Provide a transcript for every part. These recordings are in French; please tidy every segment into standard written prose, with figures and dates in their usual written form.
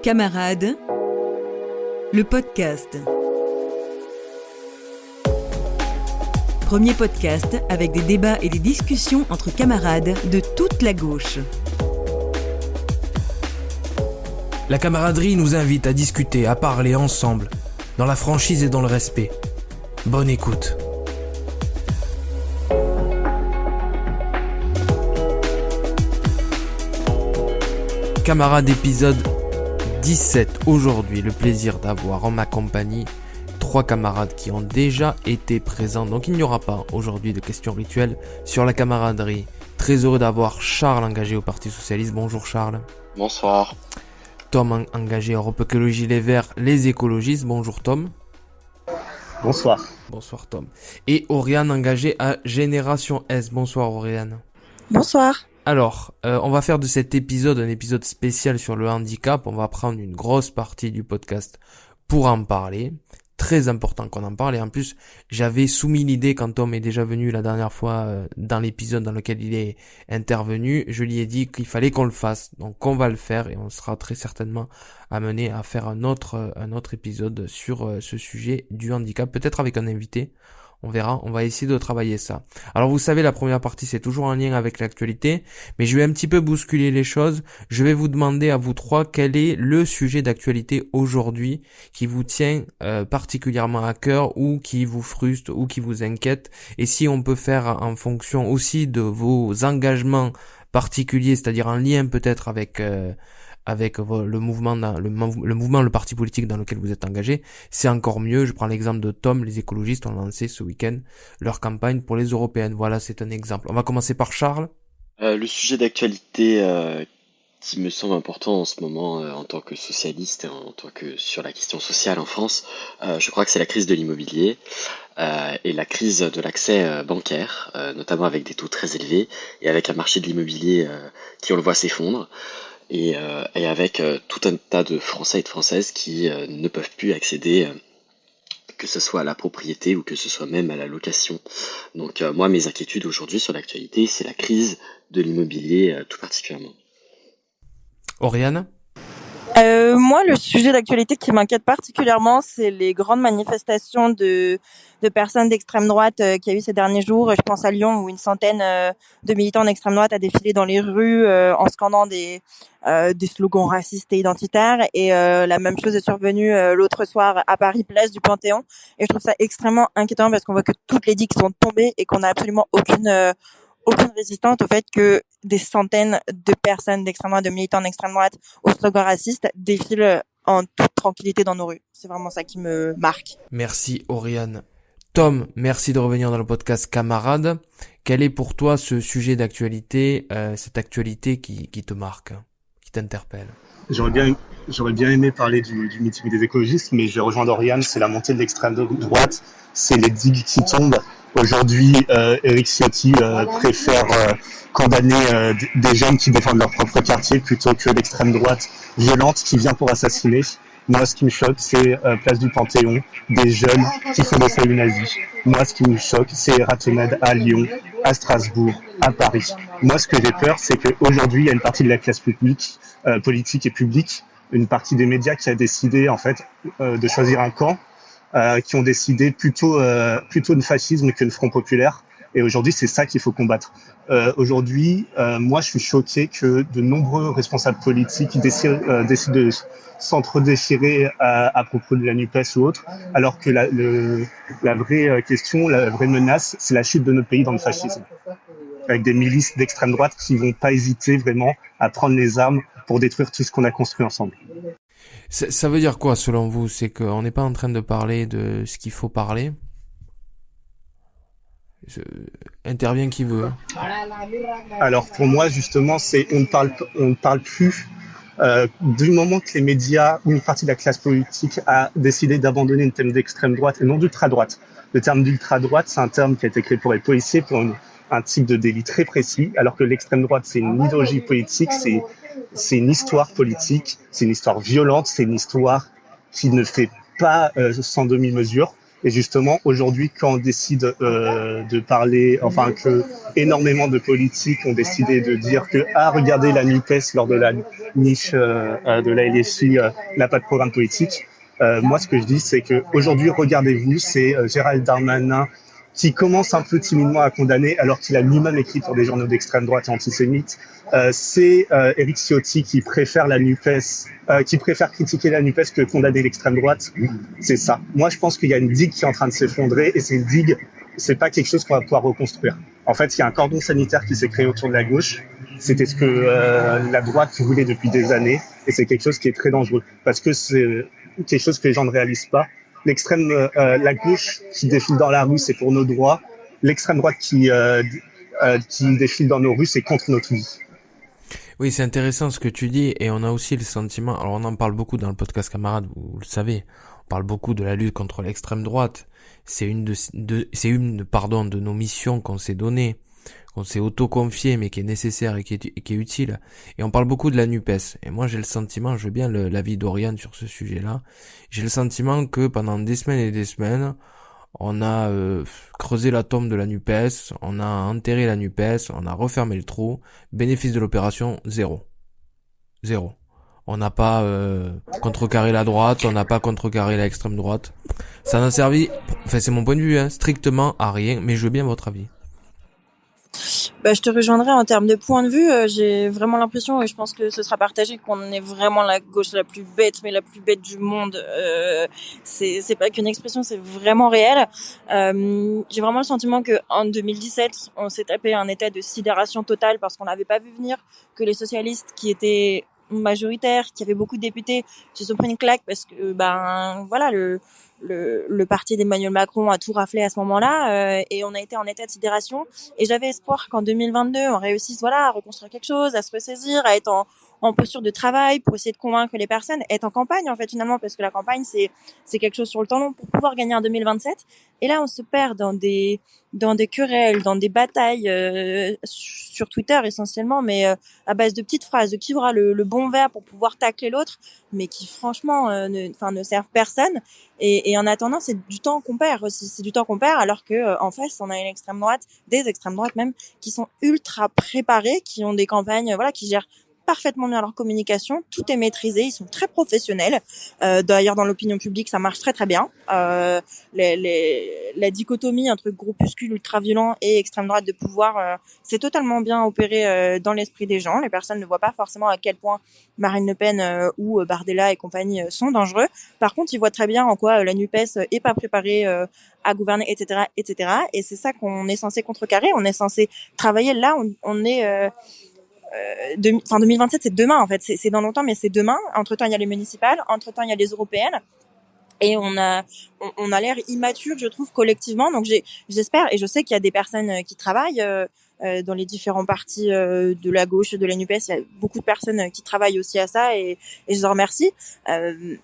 Camarades, le podcast. Premier podcast avec des débats et des discussions entre camarades de toute la gauche. La camaraderie nous invite à discuter, à parler ensemble, dans la franchise et dans le respect. Bonne écoute. Camarades, épisode 17. Aujourd'hui, le plaisir d'avoir en ma compagnie 3 camarades qui ont déjà été présents. Donc il n'y aura pas aujourd'hui de questions rituelles sur la camaraderie. Très heureux d'avoir Charles engagé au Parti Socialiste. Bonjour Charles. Bonsoir. Tom engagé à Europe Écologie Les Verts, les écologistes. Bonjour Tom. Bonsoir. Bonsoir Tom. Et Oriane engagée à Génération S. Bonsoir Oriane. Bonsoir. Alors, on va faire de cet épisode un épisode spécial sur le handicap. On va prendre une grosse partie du podcast pour en parler. Très important qu'on en parle. Et en plus, j'avais soumis l'idée quand Tom est déjà venu la dernière fois dans l'épisode dans lequel il est intervenu. Je lui ai dit qu'il fallait qu'on le fasse. Donc on va le faire et on sera très certainement amené à faire un autre épisode sur ce sujet du handicap. Peut-être avec un invité. On verra, on va essayer de travailler ça. Alors vous savez, la première partie c'est toujours en lien avec l'actualité, mais je vais un petit peu bousculer les choses. Je vais vous demander à vous trois quel est le sujet d'actualité aujourd'hui qui vous tient particulièrement à cœur ou qui vous frustre ou qui vous inquiète. Et si on peut faire en fonction aussi de vos engagements particuliers, c'est-à-dire en lien peut-être avec le mouvement, le parti politique dans lequel vous êtes engagé, c'est encore mieux. Je prends l'exemple de Tom, les écologistes ont lancé ce week-end leur campagne pour les européennes. Voilà, c'est un exemple. On va commencer par Charles. Le sujet d'actualité qui me semble important en ce moment en tant que socialiste, en tant que sur la question sociale en France, je crois que c'est la crise de l'immobilier et la crise de l'accès bancaire, notamment avec des taux très élevés et avec un marché de l'immobilier qui, on le voit, s'effondre. Et avec tout un tas de Français et de Françaises qui ne peuvent plus accéder, que ce soit à la propriété ou que ce soit même à la location. Donc moi, mes inquiétudes aujourd'hui sur l'actualité, c'est la crise de l'immobilier tout particulièrement. Oriane ? Moi, le sujet d'actualité qui m'inquiète particulièrement, c'est les grandes manifestations de personnes d'extrême droite qu'il y a eu ces derniers jours. Je pense à Lyon où une centaine de militants d'extrême droite a défilé dans les rues en scandant des slogans racistes et identitaires. Et la même chose est survenue l'autre soir à Paris, place du Panthéon. Et je trouve ça extrêmement inquiétant parce qu'on voit que toutes les digues sont tombées et qu'on n'a absolument aucune résistance au fait que des centaines de personnes d'extrême droite, de militants d'extrême droite aux slogans racistes défilent en toute tranquillité dans nos rues. C'est vraiment ça qui me marque. Merci Oriane. Tom, merci de revenir dans le podcast Camarades. Quel est pour toi ce sujet d'actualité, cette actualité qui te marque, qui t'interpelle ? J'aurais bien aimé parler du meeting des écologistes, mais je vais rejoindre Oriane, c'est la montée de l'extrême droite, c'est les digues qui tombent. Aujourd'hui, Éric Ciotti préfère condamner des jeunes qui défendent leur propre quartier plutôt que l'extrême droite violente qui vient pour assassiner. Moi, ce qui me choque, c'est place du Panthéon, des jeunes qui font des saluts nazis. Moi, ce qui me choque, c'est Ratonade à Lyon, à Strasbourg, à Paris. Moi, ce que j'ai peur, c'est qu'aujourd'hui, il y a une partie de la classe publique, politique et publique, une partie des médias qui a décidé, en fait, de choisir un camp, qui ont décidé plutôt de fascisme que de Front populaire. Et aujourd'hui, c'est ça qu'il faut combattre. Aujourd'hui, moi, je suis choqué que de nombreux responsables politiques décident de s'entre-déchirer à propos de la NUPES ou autre, alors que la vraie question, la vraie menace, c'est la chute de notre pays dans le fascisme. Avec des milices d'extrême droite qui vont pas hésiter vraiment à prendre les armes pour détruire tout ce qu'on a construit ensemble. Ça veut dire quoi selon vous ? C'est qu'on n'est pas en train de parler de ce qu'il faut parler ? Intervient qui veut. Alors pour moi justement, on ne parle plus du moment que les médias ou une partie de la classe politique a décidé d'abandonner le thème d'extrême droite et non d'ultra-droite. Le terme d'ultra-droite, c'est un terme qui a été créé pour les policiers, pour un type de délit très précis, alors que l'extrême droite, c'est une idéologie politique, c'est une histoire politique, c'est une histoire violente, c'est une histoire qui ne fait pas sans demi-mesure. Et justement, aujourd'hui, quand on décide de parler, enfin que énormément de politiques ont décidé de dire que regardez la Nupes lors de la niche de la LFI n'a pas de programme politique. Moi, ce que je dis, c'est que aujourd'hui, regardez-vous, c'est Gérald Darmanin qui commence un peu timidement à condamner, alors qu'il a lui-même écrit pour des journaux d'extrême droite et antisémites. C'est Éric Ciotti qui préfère la Nupes, qui préfère critiquer la Nupes que condamner l'extrême droite. C'est ça. Moi, je pense qu'il y a une digue qui est en train de s'effondrer, et c'est une digue, c'est pas quelque chose qu'on va pouvoir reconstruire. En fait, il y a un cordon sanitaire qui s'est créé autour de la gauche. C'était ce que la droite voulait depuis des années, et c'est quelque chose qui est très dangereux, parce que c'est quelque chose que les gens ne réalisent pas. La gauche qui défile dans la rue, c'est pour nos droits. L'extrême droite qui défile dans nos rues, c'est contre notre vie. Oui, c'est intéressant ce que tu dis, et on a aussi le sentiment, alors on en parle beaucoup dans le podcast Camarades, vous le savez, on parle beaucoup de la lutte contre l'extrême droite, c'est une de nos missions qu'on s'est données, qu'on s'est auto-confié, mais qui est nécessaire et qui est utile, et on parle beaucoup de la NUPES, et moi j'ai le sentiment, je veux bien l'avis d'Oriane sur ce sujet-là, j'ai le sentiment que pendant des semaines et des semaines, on a creusé la tombe de la NUPES, on a enterré la NUPES, on a refermé le trou. Bénéfice de l'opération, zéro. Zéro. On n'a pas contrecarré la droite, on n'a pas contrecarré l'extrême droite. Ça n'a servi, enfin c'est mon point de vue, strictement à rien, mais je veux bien votre avis. Je te rejoindrai en termes de point de vue. J'ai vraiment l'impression, et je pense que ce sera partagé, qu'on est vraiment la gauche la plus bête, mais la plus bête du monde. C'est pas qu'une expression, c'est vraiment réel. J'ai vraiment le sentiment que en 2017, on s'est tapé un état de sidération totale parce qu'on n'avait pas vu venir que les socialistes, qui étaient majoritaires, qui avaient beaucoup de députés, se sont pris une claque parce que voilà, le parti d'Emmanuel Macron a tout raflé à ce moment-là, et on a été en état de sidération. Et j'avais espoir qu'en 2022, on réussisse, à reconstruire quelque chose, à se ressaisir, à être en posture de travail pour essayer de convaincre les personnes, être en campagne, en fait, finalement, parce que la campagne, c'est quelque chose sur le temps long pour pouvoir gagner en 2027. Et là, on se perd dans des querelles, dans des batailles, sur Twitter essentiellement, mais à base de petites phrases, de qui aura le bon verbe pour pouvoir tacler l'autre, mais qui franchement ne servent personne. Et en attendant, c'est du temps qu'on perd aussi. C'est du temps qu'on perd, alors que en face, on a une extrême droite, des extrêmes droites même, qui sont ultra préparés, qui ont des campagnes, qui gèrent parfaitement bien leur communication, tout est maîtrisé, ils sont très professionnels. D'ailleurs, dans l'opinion publique, ça marche très très bien. La dichotomie entre groupuscule ultra-violent et extrême droite de pouvoir, c'est totalement bien opéré dans l'esprit des gens. Les personnes ne voient pas forcément à quel point Marine Le Pen ou Bardella et compagnie sont dangereux. Par contre, ils voient très bien en quoi la NUPES est pas préparée à gouverner, etc., etc. Et c'est ça qu'on est censé contrecarrer. On est censé travailler là. On est 2027, c'est demain en fait. C'est dans longtemps, mais c'est demain. Entre-temps, il y a les municipales. Entre-temps, il y a les européennes. Et on a l'air immature, je trouve, collectivement. Donc j'espère, et je sais qu'il y a des personnes qui travaillent dans les différents partis de la gauche, de la NUPES. Il y a beaucoup de personnes qui travaillent aussi à ça, et je les remercie.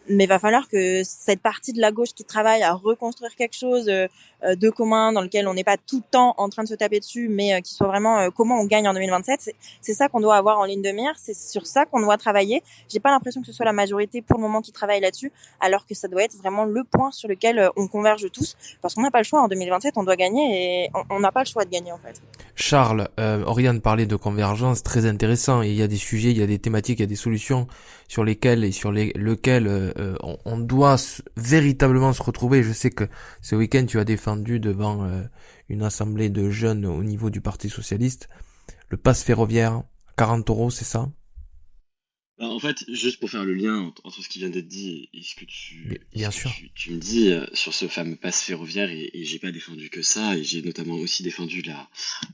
Mais va falloir que cette partie de la gauche qui travaille à reconstruire quelque chose de commun, dans lequel on n'est pas tout le temps en train de se taper dessus, mais qui soit vraiment comment on gagne en 2027. C'est ça qu'on doit avoir en ligne de mire. C'est sur ça qu'on doit travailler. J'ai pas l'impression que ce soit la majorité pour le moment qui travaille là-dessus, alors que ça doit être vraiment le point sur lequel on converge tous, parce qu'on n'a pas le choix. En 2027, on doit gagner, et on n'a pas le choix de gagner en fait. Charles, Oriane parlait de convergence, très intéressant, et il y a des sujets, il y a des thématiques, il y a des solutions sur lesquelles on doit véritablement se retrouver. Je sais que ce week-end tu as défendu devant une assemblée de jeunes au niveau du Parti Socialiste le pass ferroviaire, 40 €, c'est ça? En fait, juste pour faire le lien entre ce qui vient d'être dit et ce que Bien sûr. tu me dis sur ce fameux pass ferroviaire, et j'ai pas défendu que ça, et j'ai notamment aussi défendu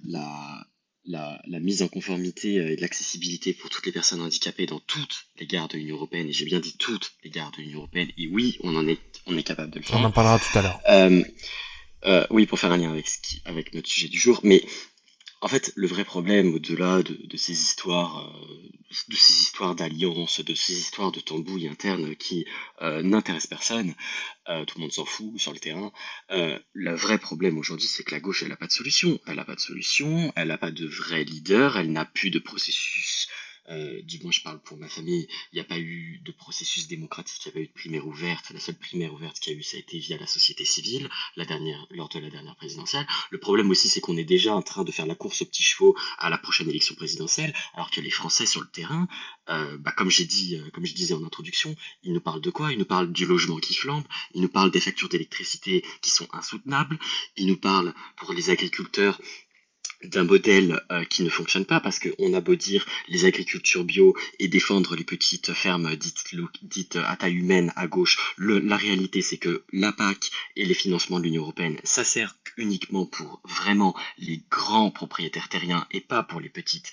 la mise en conformité et de l'accessibilité pour toutes les personnes handicapées dans toutes les gares de l'Union européenne, et j'ai bien dit toutes les gares de l'Union européenne, et oui, on est capable de le faire. On en parlera tout à l'heure. Oui, pour faire un lien avec notre sujet du jour, mais en fait, le vrai problème, au-delà de ces histoires, d'alliance, de ces histoires de tambouille interne qui n'intéressent personne, tout le monde s'en fout sur le terrain. Le vrai problème aujourd'hui, c'est que la gauche, elle n'a pas de solution. Elle n'a pas de solution, elle n'a pas de vrai leader, elle n'a plus de processus du moins je parle pour ma famille, il n'y a pas eu de processus démocratique, il n'y a pas eu de primaire ouverte. La seule primaire ouverte qu'il y a eu, ça a été via la société civile, lors de la dernière présidentielle. Le problème aussi, c'est qu'on est déjà en train de faire la course aux petits chevaux à la prochaine élection présidentielle, alors que les Français sur le terrain, comme je disais en introduction, ils nous parlent de quoi? Ils nous parlent du logement qui flambe, ils nous parlent des factures d'électricité qui sont insoutenables, ils nous parlent pour les agriculteurs d'un modèle qui ne fonctionne pas, parce qu'on a beau dire les agricultures bio et défendre les petites fermes dites à taille humaine à gauche, la réalité c'est que la PAC et les financements de l'Union européenne, ça sert uniquement pour vraiment les grands propriétaires terriens et pas pour les petites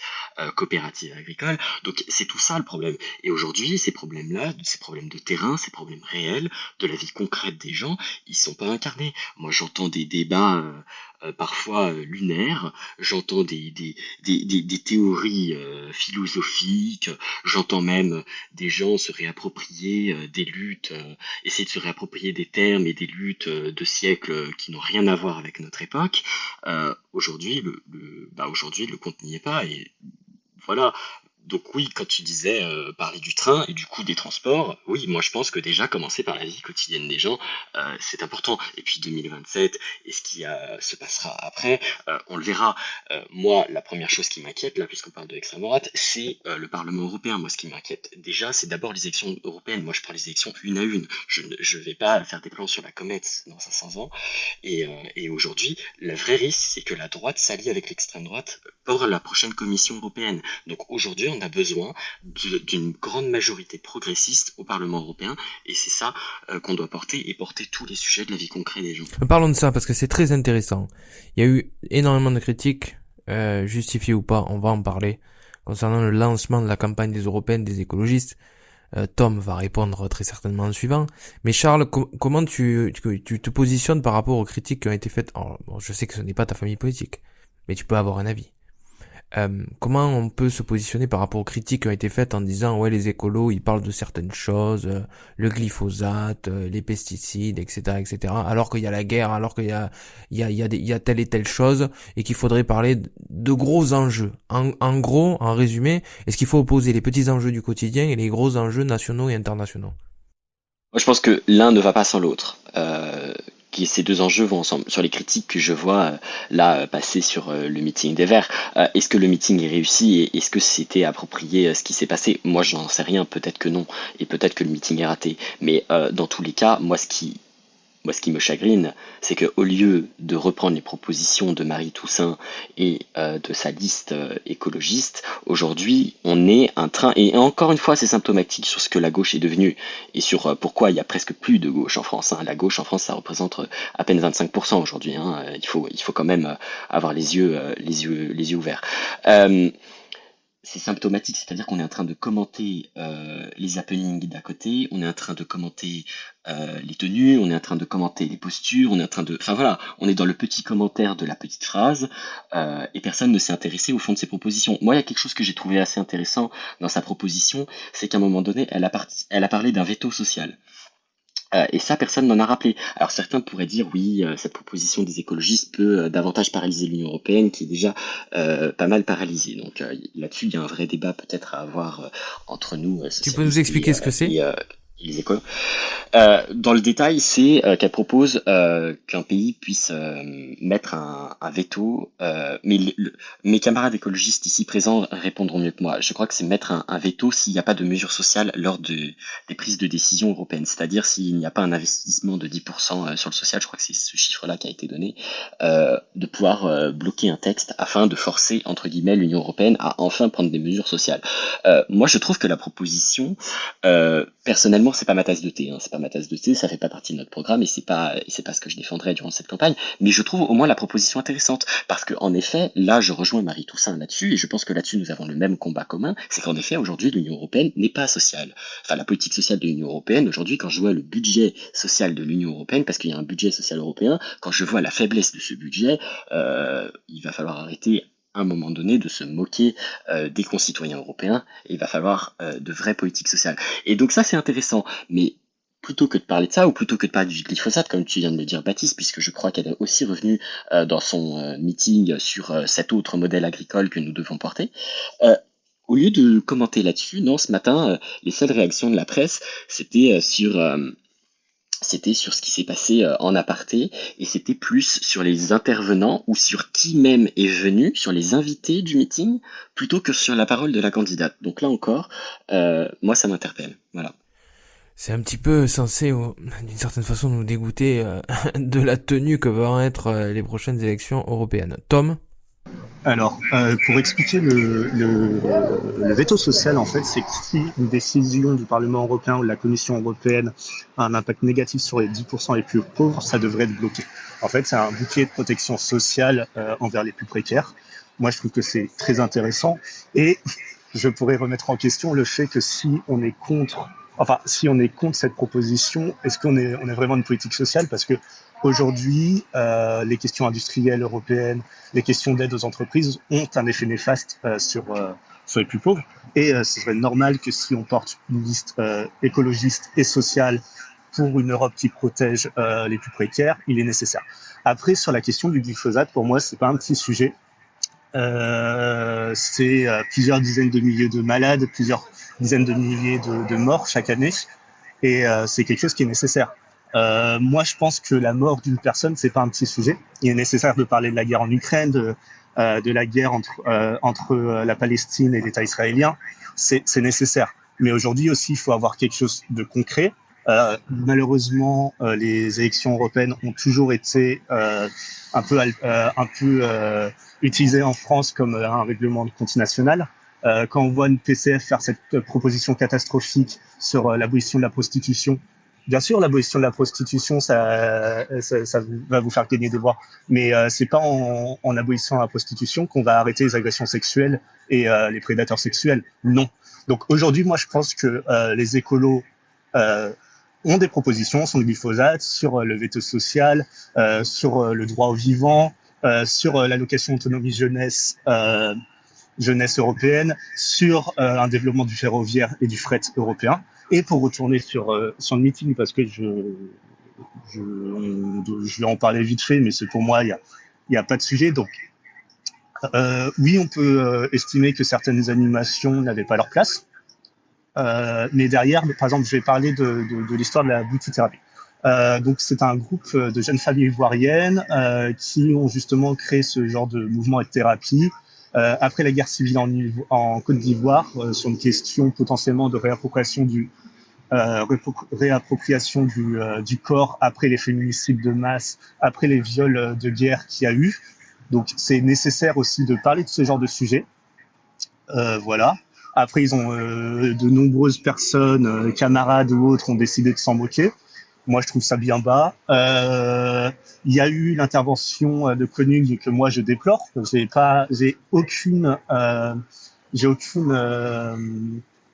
coopératives agricoles. Donc c'est tout ça le problème. Et aujourd'hui, ces problèmes-là, ces problèmes de terrain, ces problèmes réels, de la vie concrète des gens, ils sont pas incarnés. Moi j'entends des débats parfois lunaires, j'entends des théories philosophiques, j'entends même des gens se réapproprier des luttes, essayer de se réapproprier des termes et des luttes de siècles qui n'ont rien à voir avec notre époque. Aujourd'hui, aujourd'hui, le compte n'y est pas, et voilà. Donc oui, quand tu disais parler du train et du coût des transports, oui, moi je pense que déjà commencer par la vie quotidienne des gens, c'est important. Et puis 2027 et ce qui se passera après, on le verra. Moi, la première chose qui m'inquiète, là, puisqu'on parle de l'extrême droite, c'est le Parlement européen. Moi, ce qui m'inquiète déjà, c'est d'abord les élections européennes. Moi, je prends les élections une à une. Je vais pas faire des plans sur la comète dans 500 ans. Et aujourd'hui, le vrai risque, c'est que la droite s'allie avec l'extrême droite pour la prochaine Commission européenne. Donc aujourd'hui, on a besoin d'une grande majorité progressiste au Parlement européen, et c'est ça qu'on doit porter, et porter tous les sujets de la vie concrète des gens. Parlons de ça parce que c'est très intéressant. Il y a eu énormément de critiques, justifiées ou pas, on va en parler, concernant le lancement de la campagne des européennes, des écologistes. Tom va répondre très certainement en suivant. Mais Charles, comment tu te positionnes par rapport aux critiques qui ont été faites? Alors, bon, je sais que ce n'est pas ta famille politique, mais tu peux avoir un avis. Comment on peut se positionner par rapport aux critiques qui ont été faites en disant ouais, les écolos ils parlent de certaines choses, le glyphosate, les pesticides, etc., alors qu'il y a la guerre, alors qu'il y a telle et telle chose, et qu'il faudrait parler de gros enjeux. En gros, en résumé, est-ce qu'il faut opposer les petits enjeux du quotidien et les gros enjeux nationaux et internationaux? Moi, je pense que l'un ne va pas sans l'autre. Ces deux enjeux vont ensemble. Sur les critiques que je vois passer sur le meeting des Verts, est-ce que le meeting est réussi et est-ce que c'était approprié ce qui s'est passé? Moi, je n'en sais rien, peut-être que non, et peut-être que le meeting est raté. Mais dans tous les cas, moi, ce qui me chagrine, c'est qu'au lieu de reprendre les propositions de Marie Toussaint et de sa liste écologiste, aujourd'hui, on est un train, et encore une fois, c'est symptomatique sur ce que la gauche est devenue, et sur pourquoi il y a presque plus de gauche en France. La gauche en France, ça représente à peine 25% aujourd'hui. Il faut quand même avoir les yeux ouverts. C'est symptomatique, c'est-à-dire qu'on est en train de commenter les happenings d'un côté, on est en train de commenter les tenues, on est en train de commenter les postures, on est dans le petit commentaire de la petite phrase, et personne ne s'est intéressé au fond de ses propositions. Moi, il y a quelque chose que j'ai trouvé assez intéressant dans sa proposition, c'est qu'à un moment donné, elle a parlé d'un veto social. Et ça, personne n'en a rappelé. Alors certains pourraient dire oui, cette proposition des écologistes peut davantage paralyser l'Union européenne, qui est déjà pas mal paralysée. Donc là-dessus, il y a un vrai débat peut-être à avoir entre nous. Tu peux nous expliquer ce que c'est? Les écoles. Dans le détail, c'est qu'elle propose qu'un pays puisse mettre un veto, mais mes camarades écologistes ici présents répondront mieux que moi. Je crois que c'est mettre un veto s'il n'y a pas de mesures sociales lors des prises de décision européennes, c'est-à-dire s'il n'y a pas un investissement de 10% sur le social, je crois que c'est ce chiffre-là qui a été donné, de pouvoir bloquer un texte afin de forcer, entre guillemets, l'Union européenne à enfin prendre des mesures sociales. Moi, je trouve que la proposition, personnellement, c'est pas ma tasse de thé, c'est pas ma tasse de thé, ça fait pas partie de notre programme et c'est pas ce que je défendrai durant cette campagne, mais je trouve au moins la proposition intéressante, parce que en effet, là je rejoins Marie Toussaint là-dessus, et je pense que là-dessus nous avons le même combat commun, c'est qu'en effet aujourd'hui l'Union européenne n'est pas sociale. Enfin, la politique sociale de l'Union européenne, aujourd'hui, quand je vois le budget social de l'Union européenne, parce qu'il y a un budget social européen, quand je vois la faiblesse de ce budget, il va falloir arrêter à un moment donné de se moquer des concitoyens européens, et il va falloir de vraies politiques sociales. Et donc ça c'est intéressant, mais plutôt que de parler de ça, ou plutôt que de parler du glyphosate, comme tu viens de le dire Baptiste, puisque je crois qu'elle est aussi revenue dans son meeting sur cet autre modèle agricole que nous devons porter, Au lieu de commenter là-dessus, non, ce matin, les seules réactions de la presse, c'était sur ce qui s'est passé en aparté, et c'était plus sur les intervenants ou sur qui même est venu, sur les invités du meeting, plutôt que sur la parole de la candidate. Donc là encore, moi ça m'interpelle. Voilà. C'est un petit peu censé, d'une certaine façon, nous dégoûter de la tenue que vont être les prochaines élections européennes. Tom? Alors, pour expliquer le veto social, en fait, c'est que si une décision du Parlement européen ou de la Commission européenne a un impact négatif sur les 10% les plus pauvres, ça devrait être bloqué. En fait, c'est un bouclier de protection sociale envers les plus précaires. Moi, je trouve que c'est très intéressant. Et je pourrais remettre en question le fait que si on est contre cette proposition, est-ce qu'on est vraiment une politique sociale? Parce que aujourd'hui, les questions industrielles européennes, les questions d'aide aux entreprises ont un effet néfaste sur les plus pauvres. Et ce serait normal que si on porte une liste écologiste et sociale pour une Europe qui protège les plus précaires, il est nécessaire. Après, sur la question du glyphosate, pour moi, c'est pas un petit sujet. C'est plusieurs dizaines de milliers de malades, plusieurs dizaines de milliers de morts chaque année. Et c'est quelque chose qui est nécessaire. Moi, je pense que la mort d'une personne, c'est pas un petit sujet. Il est nécessaire de parler de la guerre en Ukraine, de la guerre entre la Palestine et l'État israélien. C'est nécessaire. Mais aujourd'hui aussi, il faut avoir quelque chose de concret. Malheureusement, les élections européennes ont toujours été un peu utilisées en France comme un règlement de compte national. Quand on voit une PCF faire cette proposition catastrophique sur l'abolition de la prostitution, bien sûr, l'abolition de la prostitution, ça va vous faire gagner des voix, mais c'est pas en abolissant la prostitution qu'on va arrêter les agressions sexuelles et les prédateurs sexuels. Non. Donc aujourd'hui, moi, je pense que les écolos ont des propositions sur le glyphosate, sur le veto social, sur le droit au vivant, sur l'allocation autonomie jeunesse européenne, sur un développement du ferroviaire et du fret européen. Et pour retourner sur le meeting, parce que je vais en parler vite fait, mais c'est pour moi, il y a pas de sujet. Donc, oui, on peut estimer que certaines animations n'avaient pas leur place. Mais derrière, par exemple, je vais parler de l'histoire de la boutique-thérapie. Donc, c'est un groupe de jeunes familles ivoiriennes qui ont justement créé ce genre de mouvement et de thérapie après la guerre civile en Côte d'Ivoire, sur une question potentiellement de réappropriation du corps après les féminicides de masse, après les viols de guerre qu'il y a eu. Donc, c'est nécessaire aussi de parler de ce genre de sujet. Voilà. Après, ils ont de nombreuses personnes, camarades ou autres, ont décidé de s'en moquer. Moi, je trouve ça bien bas. Il y a eu l'intervention de Koenig que moi je déplore. J'ai aucune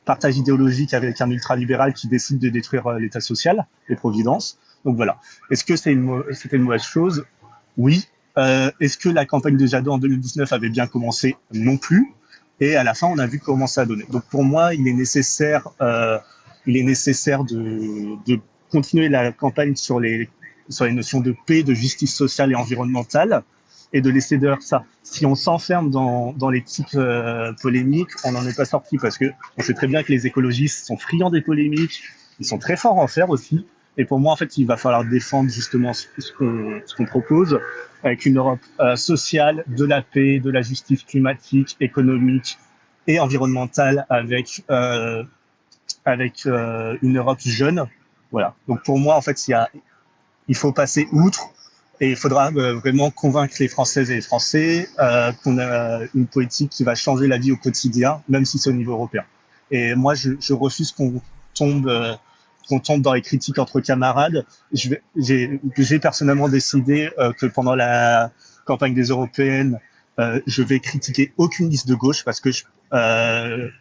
partage idéologique avec un ultralibéral qui décide de détruire l'État social et Providence. Donc voilà. Est-ce que c'était une mauvaise chose? Oui. Est-ce que la campagne de Jadot en 2019 avait bien commencé? Non plus. Et à la fin, on a vu comment ça a donné. Donc pour moi, il est nécessaire de continuer la campagne sur les notions de paix, de justice sociale et environnementale, et de laisser dehors ça. Si on s'enferme dans les types polémiques, on n'en est pas sorti, parce que on sait très bien que les écologistes sont friands des polémiques, ils sont très forts à en faire aussi. Et pour moi, en fait, il va falloir défendre justement ce qu'on propose, avec une Europe sociale, de la paix, de la justice climatique, économique et environnementale, avec une Europe jeune. Voilà. Donc pour moi, en fait, il faut passer outre, et il faudra vraiment convaincre les Françaises et les Français qu'on a une politique qui va changer la vie au quotidien, même si c'est au niveau européen. Et moi, je refuse qu'on tombe dans les critiques entre camarades. J'ai personnellement décidé que pendant la campagne des européennes, je vais critiquer aucune liste de gauche, parce que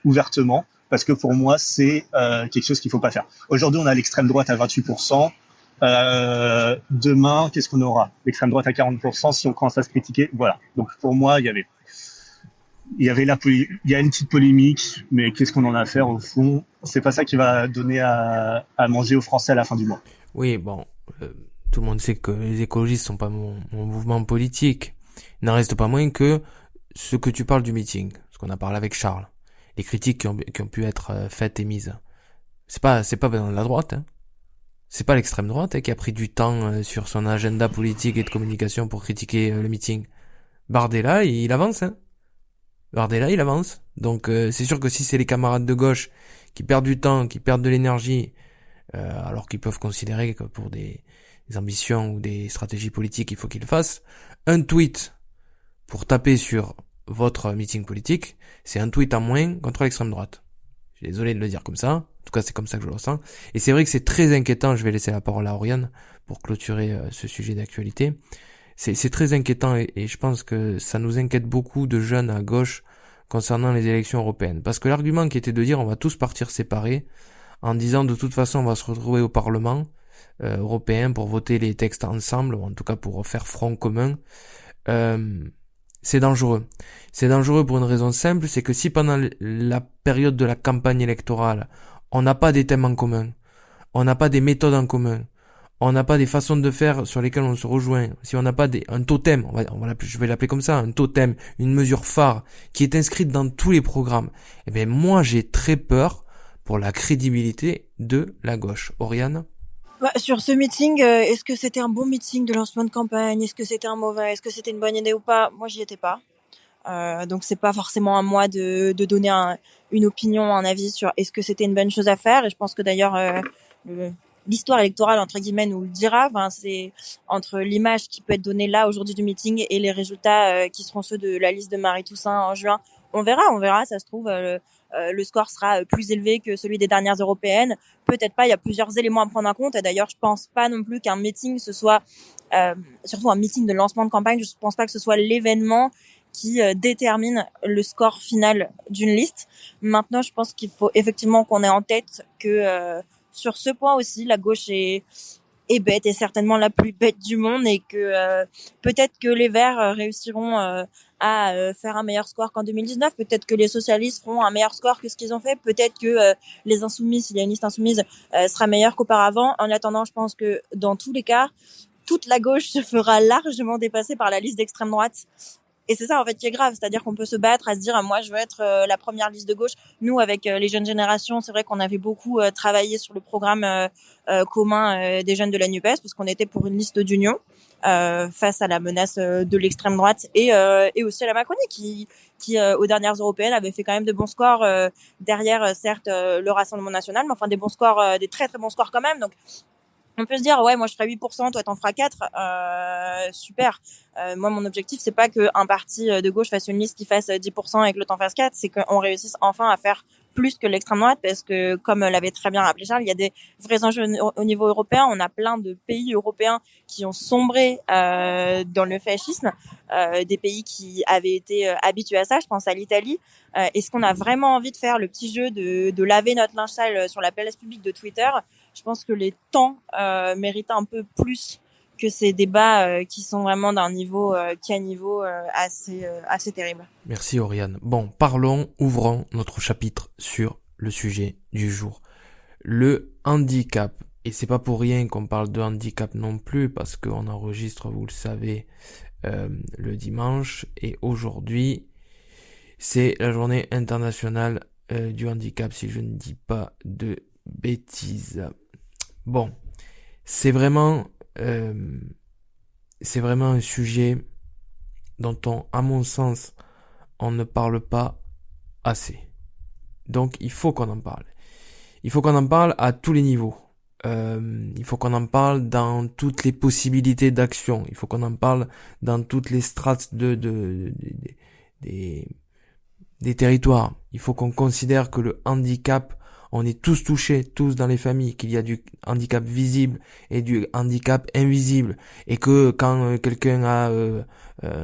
ouvertement, parce que pour moi, c'est quelque chose qu'il faut pas faire. Aujourd'hui, on a l'extrême droite à 28%. Demain, qu'est-ce qu'on aura? L'extrême droite à 40%. Si on commence à se critiquer, voilà. Donc pour moi, il y a une petite polémique, mais qu'est-ce qu'on en a à faire au fond? C'est pas ça qui va donner à manger aux Français à la fin du mois. Oui, bon, tout le monde sait que les écologistes sont pas mon mouvement politique. Il n'en reste pas moins que ce que tu parles du meeting, ce qu'on a parlé avec Charles. les critiques qui ont pu être faites et mises. C'est pas venant de la droite, hein. C'est pas l'extrême droite qui a pris du temps sur son agenda politique et de communication pour critiquer le meeting. Bardella, il avance, hein. Bardella, il avance. Donc c'est sûr que si c'est les camarades de gauche qui perdent du temps, qui perdent de l'énergie, alors qu'ils peuvent considérer que pour des ambitions ou des stratégies politiques, il faut qu'ils le fassent, un tweet pour taper sur votre meeting politique, c'est un tweet en moins contre l'extrême droite. Je suis désolé de le dire comme ça. En tout cas, c'est comme ça que je le ressens. Et c'est vrai que c'est très inquiétant. Je vais laisser la parole à Oriane pour clôturer ce sujet d'actualité. C'est très inquiétant et je pense que ça nous inquiète beaucoup de jeunes à gauche concernant les élections européennes. Parce que l'argument qui était de dire on va tous partir séparés, en disant de toute façon on va se retrouver au Parlement européen pour voter les textes ensemble, ou en tout cas pour faire front commun, c'est dangereux. C'est dangereux pour une raison simple, c'est que si pendant la période de la campagne électorale, on n'a pas des thèmes en commun, on n'a pas des méthodes en commun, on n'a pas des façons de faire sur lesquelles on se rejoint, si on n'a pas un totem, je vais l'appeler comme ça, un totem, une mesure phare qui est inscrite dans tous les programmes, eh bien moi j'ai très peur pour la crédibilité de la gauche. Oriane ? Sur ce meeting, est-ce que c'était un bon meeting de lancement de campagne? Est-ce que c'était un mauvais? Est-ce que c'était une bonne idée ou pas? Moi, j'y étais pas. Donc c'est pas forcément à moi de donner une opinion, un avis sur est-ce que c'était une bonne chose à faire. Et je pense que d'ailleurs l'histoire électorale entre guillemets nous le dira. Enfin, c'est entre l'image qui peut être donnée là aujourd'hui du meeting et les résultats qui seront ceux de la liste de Marie Toussaint en juin. On verra. Ça se trouve le score sera plus élevé que celui des dernières européennes. Peut-être pas. Il y a plusieurs éléments à prendre en compte. Et d'ailleurs, je pense pas non plus qu'un meeting ce soit surtout un meeting de lancement de campagne. Je pense pas que ce soit l'événement qui détermine le score final d'une liste. Maintenant, je pense qu'il faut effectivement qu'on ait en tête que sur ce point aussi, la gauche est bête, est certainement la plus bête du monde, et que peut-être que les Verts réussiront à faire un meilleur score qu'en 2019. Peut-être que les socialistes feront un meilleur score que ce qu'ils ont fait. Peut-être que les insoumis, s'il y a une liste insoumise, sera meilleure qu'auparavant. En attendant, je pense que dans tous les cas, toute la gauche se fera largement dépasser par la liste d'extrême droite. Et c'est ça en fait qui est grave, c'est-à-dire qu'on peut se battre à se dire moi je veux être la première liste de gauche. Nous avec les jeunes générations, c'est vrai qu'on avait beaucoup travaillé sur le programme commun des jeunes de la NUPES, parce qu'on était pour une liste d'union face à la menace de l'extrême droite et aussi à la Macronie qui aux dernières européennes avait fait quand même de bons scores derrière certes le Rassemblement national, mais enfin des bons scores, des très très bons scores quand même. Donc on peut se dire ouais moi je ferai 8%, toi t'en feras 4, super. Moi mon objectif c'est pas que un parti de gauche fasse une liste qui fasse 10% et que l'autre en fasse 4, c'est qu'on réussisse enfin à faire plus que l'extrême droite, parce que comme l'avait très bien rappelé Charles, il y a des vrais enjeux au niveau européen. On a plein de pays européens qui ont sombré dans le fascisme, des pays qui avaient été habitués à ça, je pense à l'Italie. Est-ce qu'on a vraiment envie de faire le petit jeu de laver notre linge sale sur la place publique de Twitter? Je pense que les temps méritent un peu plus que ces débats qui sont vraiment d'un niveau assez terrible. Merci Oriane. Bon, ouvrons notre chapitre sur le sujet du jour. Le handicap. Et c'est pas pour rien qu'on parle de handicap non plus, parce qu'on enregistre, vous le savez, le dimanche. Et aujourd'hui, c'est la journée internationale du handicap, si je ne dis pas de bêtises. Bon, c'est vraiment un sujet dont à mon sens, on ne parle pas assez. Donc, il faut qu'on en parle. Il faut qu'on en parle à tous les niveaux. Il faut qu'on en parle dans toutes les possibilités d'action. Il faut qu'on en parle dans toutes les strates des territoires. Il faut qu'on considère que le handicap, on est tous touchés, tous dans les familles, qu'il y a du handicap visible et du handicap invisible, et que quand quelqu'un a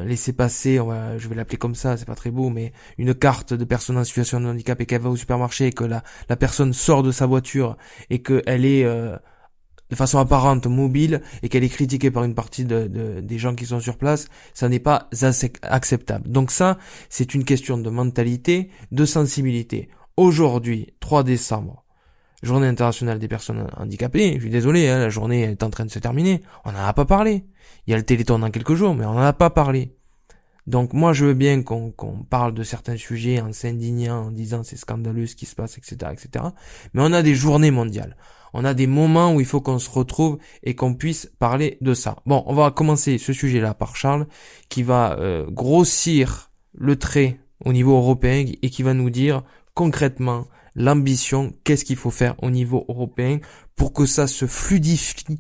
laissé passer, je vais l'appeler comme ça, c'est pas très beau, mais une carte de personne en situation de handicap, et qu'elle va au supermarché, et que la personne sort de sa voiture et qu'elle est de façon apparente mobile, et qu'elle est critiquée par une partie des gens qui sont sur place, ça n'est pas acceptable. Donc ça, c'est une question de mentalité, de sensibilité. Aujourd'hui, 3 décembre, journée internationale des personnes handicapées, je suis désolé, la journée est en train de se terminer, on n'en a pas parlé. Il y a le Téléthon dans quelques jours, mais on n'en a pas parlé. Donc moi je veux bien qu'on parle de certains sujets en s'indignant, en disant c'est scandaleux ce qui se passe, etc., etc. Mais on a des journées mondiales. On a des moments où il faut qu'on se retrouve et qu'on puisse parler de ça. Bon, on va commencer ce sujet-là par Charles, qui va grossir le trait au niveau européen et qui va nous dire concrètement l'ambition, qu'est-ce qu'il faut faire au niveau européen pour que ça se fluidifie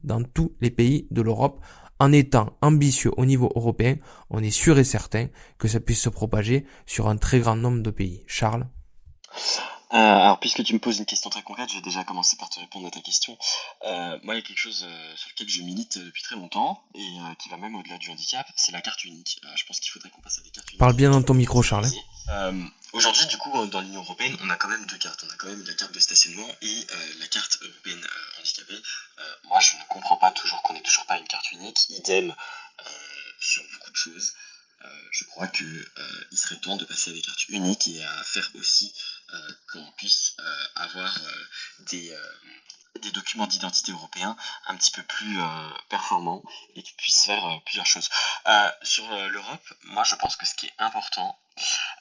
dans tous les pays de l'Europe. En étant ambitieux au niveau européen, on est sûr et certain que ça puisse se propager sur un très grand nombre de pays. Charles? Alors, puisque tu me poses une question très concrète, je vais déjà commencer par te répondre à ta question. Moi, il y a quelque chose sur lequel je milite depuis très longtemps et qui va même au-delà du handicap, c'est la carte unique. Je pense qu'il faudrait qu'on passe à des cartes uniques. Parle bien dans ton micro, Charles. Aujourd'hui, du coup, dans l'Union européenne, on a quand même deux cartes. On a quand même la carte de stationnement et la carte européenne handicapée. Moi, je ne comprends pas toujours qu'on n'ait toujours pas une carte unique. Idem sur beaucoup de choses. Je crois que il serait temps de passer à des cartes uniques et à faire aussi qu'on puisse avoir des documents d'identité européens un petit peu plus performants et qui puissent faire plusieurs choses. Sur l'Europe, moi je pense que ce qui est important,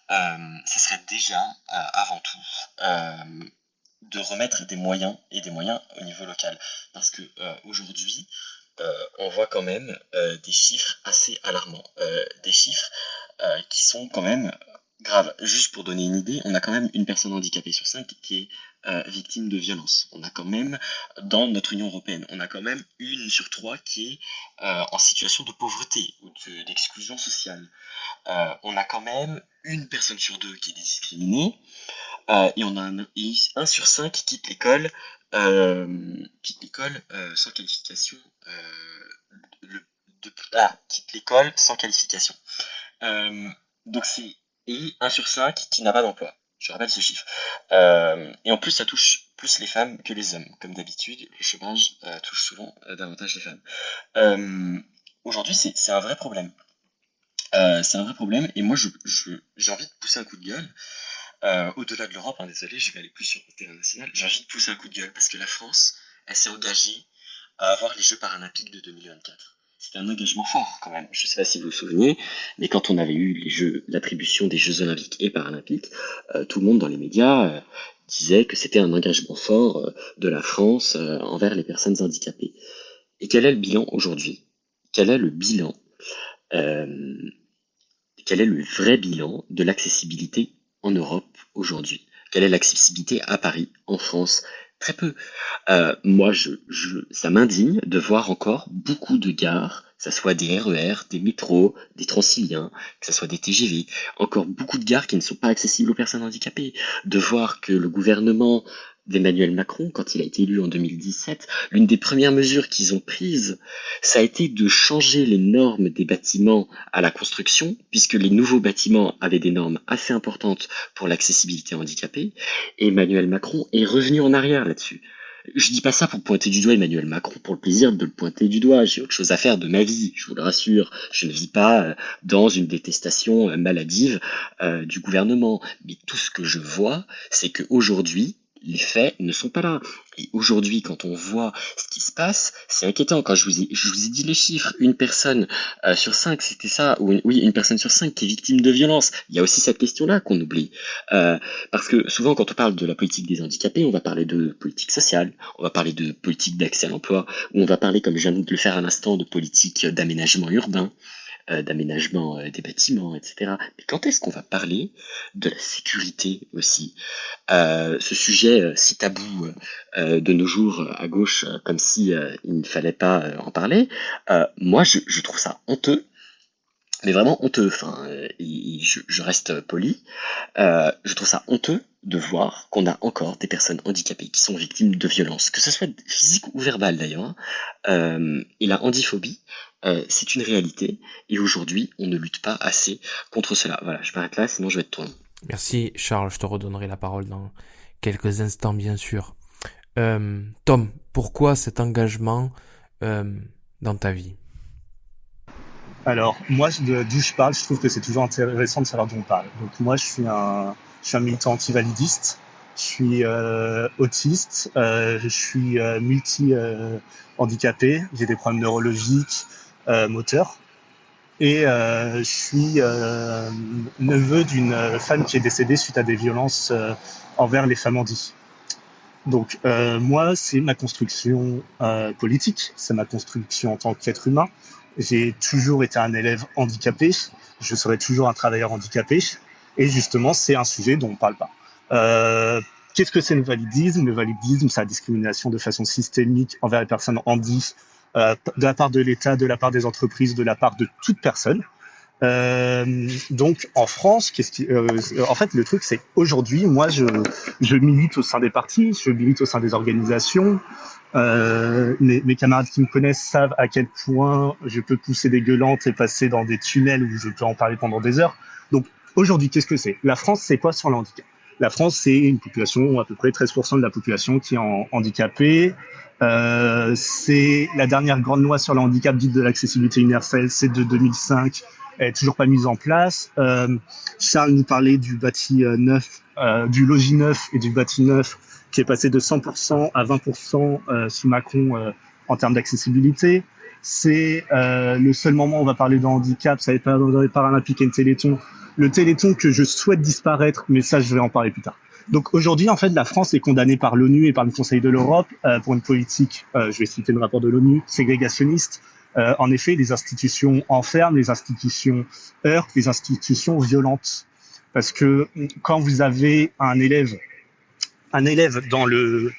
ce serait déjà avant tout de remettre des moyens au niveau local. Parce que aujourd'hui, on voit quand même des chiffres assez alarmants, des chiffres qui sont quand même graves. Juste pour donner une idée, on a quand même une personne handicapée sur 5 qui est victime de violence. On a quand même, dans notre Union européenne, on a quand même 1 sur 3 qui est en situation de pauvreté ou d'exclusion sociale. On a quand même 1 personne sur 2 qui est discriminée, et on a un sur 5 qui quitte l'école sans qualification. Quitte l'école sans qualification. Donc c'est 1 sur 5 qui n'a pas d'emploi. Je rappelle ce chiffre. Et en plus, ça touche plus les femmes que les hommes. Comme d'habitude, le chômage touche souvent davantage les femmes. Aujourd'hui, c'est un vrai problème. C'est un vrai problème. Et moi, j'ai envie de pousser un coup de gueule. Au-delà de l'Europe, désolé, je vais aller plus sur le terrain national. J'ai envie de pousser un coup de gueule parce que la France, elle s'est engagée à avoir les Jeux paralympiques de 2024. C'était un engagement fort quand même. Je ne sais pas si vous vous souvenez, mais quand on avait eu l'attribution des Jeux olympiques et paralympiques, tout le monde dans les médias disait que c'était un engagement fort de la France envers les personnes handicapées. Et quel est le bilan aujourd'hui? Quel est le bilan Quel est le vrai bilan de l'accessibilité en Europe aujourd'hui? Quelle est l'accessibilité à Paris, en France? Très peu. Moi, ça m'indigne de voir encore beaucoup de gares, que ce soit des RER, des métros, des Transiliens, que ce soit des TGV, encore beaucoup de gares qui ne sont pas accessibles aux personnes handicapées. De voir que le gouvernement d'Emmanuel Macron, quand il a été élu en 2017, l'une des premières mesures qu'ils ont prises, ça a été de changer les normes des bâtiments à la construction, puisque les nouveaux bâtiments avaient des normes assez importantes pour l'accessibilité handicapée, et Emmanuel Macron est revenu en arrière là-dessus. Je dis pas ça pour pointer du doigt Emmanuel Macron pour le plaisir de le pointer du doigt. J'ai autre chose à faire de ma vie, je vous le rassure. Je ne vis pas dans une détestation maladive du gouvernement. Mais tout ce que je vois, c'est qu'aujourd'hui, les faits ne sont pas là. Et aujourd'hui, quand on voit ce qui se passe, c'est inquiétant. Quand je vous ai dit les chiffres, 1 personne sur 5, c'était ça, oui, 1 personne sur 5 qui est victime de violence. Il y a aussi cette question-là qu'on oublie. Parce que souvent, quand on parle de la politique des handicapés, on va parler de politique sociale, on va parler de politique d'accès à l'emploi, ou on va parler, comme je viens de le faire à l'instant, de politique d'aménagement urbain, d'aménagement des bâtiments, etc. Mais quand est-ce qu'on va parler de la sécurité aussi? Ce sujet si tabou de nos jours à gauche, comme si il ne fallait pas en parler, moi je trouve ça honteux, mais vraiment honteux. Enfin, je reste poli. Je trouve ça honteux de voir qu'on a encore des personnes handicapées qui sont victimes de violences, que ce soit physique ou verbale d'ailleurs. Et la handiphobie, c'est une réalité. Et aujourd'hui, on ne lutte pas assez contre cela. Voilà, je m'arrête là, sinon je vais être trop long. Merci Charles, je te redonnerai la parole dans quelques instants bien sûr. Tom, pourquoi cet engagement dans ta vie? Alors, moi, d'où je parle, je trouve que c'est toujours intéressant de savoir d'où on parle. Donc, moi, je suis un militant anti-validiste, je suis autiste, je suis multi-handicapé, j'ai des problèmes neurologiques, moteurs. et je suis neveu d'une femme qui est décédée suite à des violences envers les femmes handies. Donc moi, c'est ma construction politique, c'est ma construction en tant qu'être humain. J'ai toujours été un élève handicapé, je serai toujours un travailleur handicapé, et justement, c'est un sujet dont on ne parle pas. Qu'est-ce que c'est le validisme? Le validisme, c'est la discrimination de façon systémique envers les personnes handies, de la part de l'État, de la part des entreprises, de la part de toute personne. Donc en France, en fait, le truc, c'est aujourd'hui, moi, je milite au sein des partis, je milite au sein des organisations. Mes camarades qui me connaissent savent à quel point je peux pousser des gueulantes et passer dans des tunnels où je peux en parler pendant des heures. Donc aujourd'hui, qu'est-ce que c'est? La France, c'est quoi sur le handicap? La France, c'est une population, à peu près 13% de la population qui est handicapée. C'est la dernière grande loi sur le handicap dite de l'accessibilité universelle, c'est de 2005. Elle est toujours pas mise en place. Charles nous parlait du bâti neuf, du logis neuf et du bâti neuf qui est passé de 100% à 20% sous Macron en termes d'accessibilité. C'est le seul moment où on va parler de handicap, ça va être dans les Paralympiques et le Téléthon. Le Téléthon que je souhaite disparaître, mais ça je vais en parler plus tard. Donc aujourd'hui, en fait, la France est condamnée par l'ONU et par le Conseil de l'Europe pour une politique, je vais citer le rapport de l'ONU, ségrégationniste. En effet, les institutions enferment, les institutions heurtent, les institutions violentes. Parce que quand vous avez un élève dans le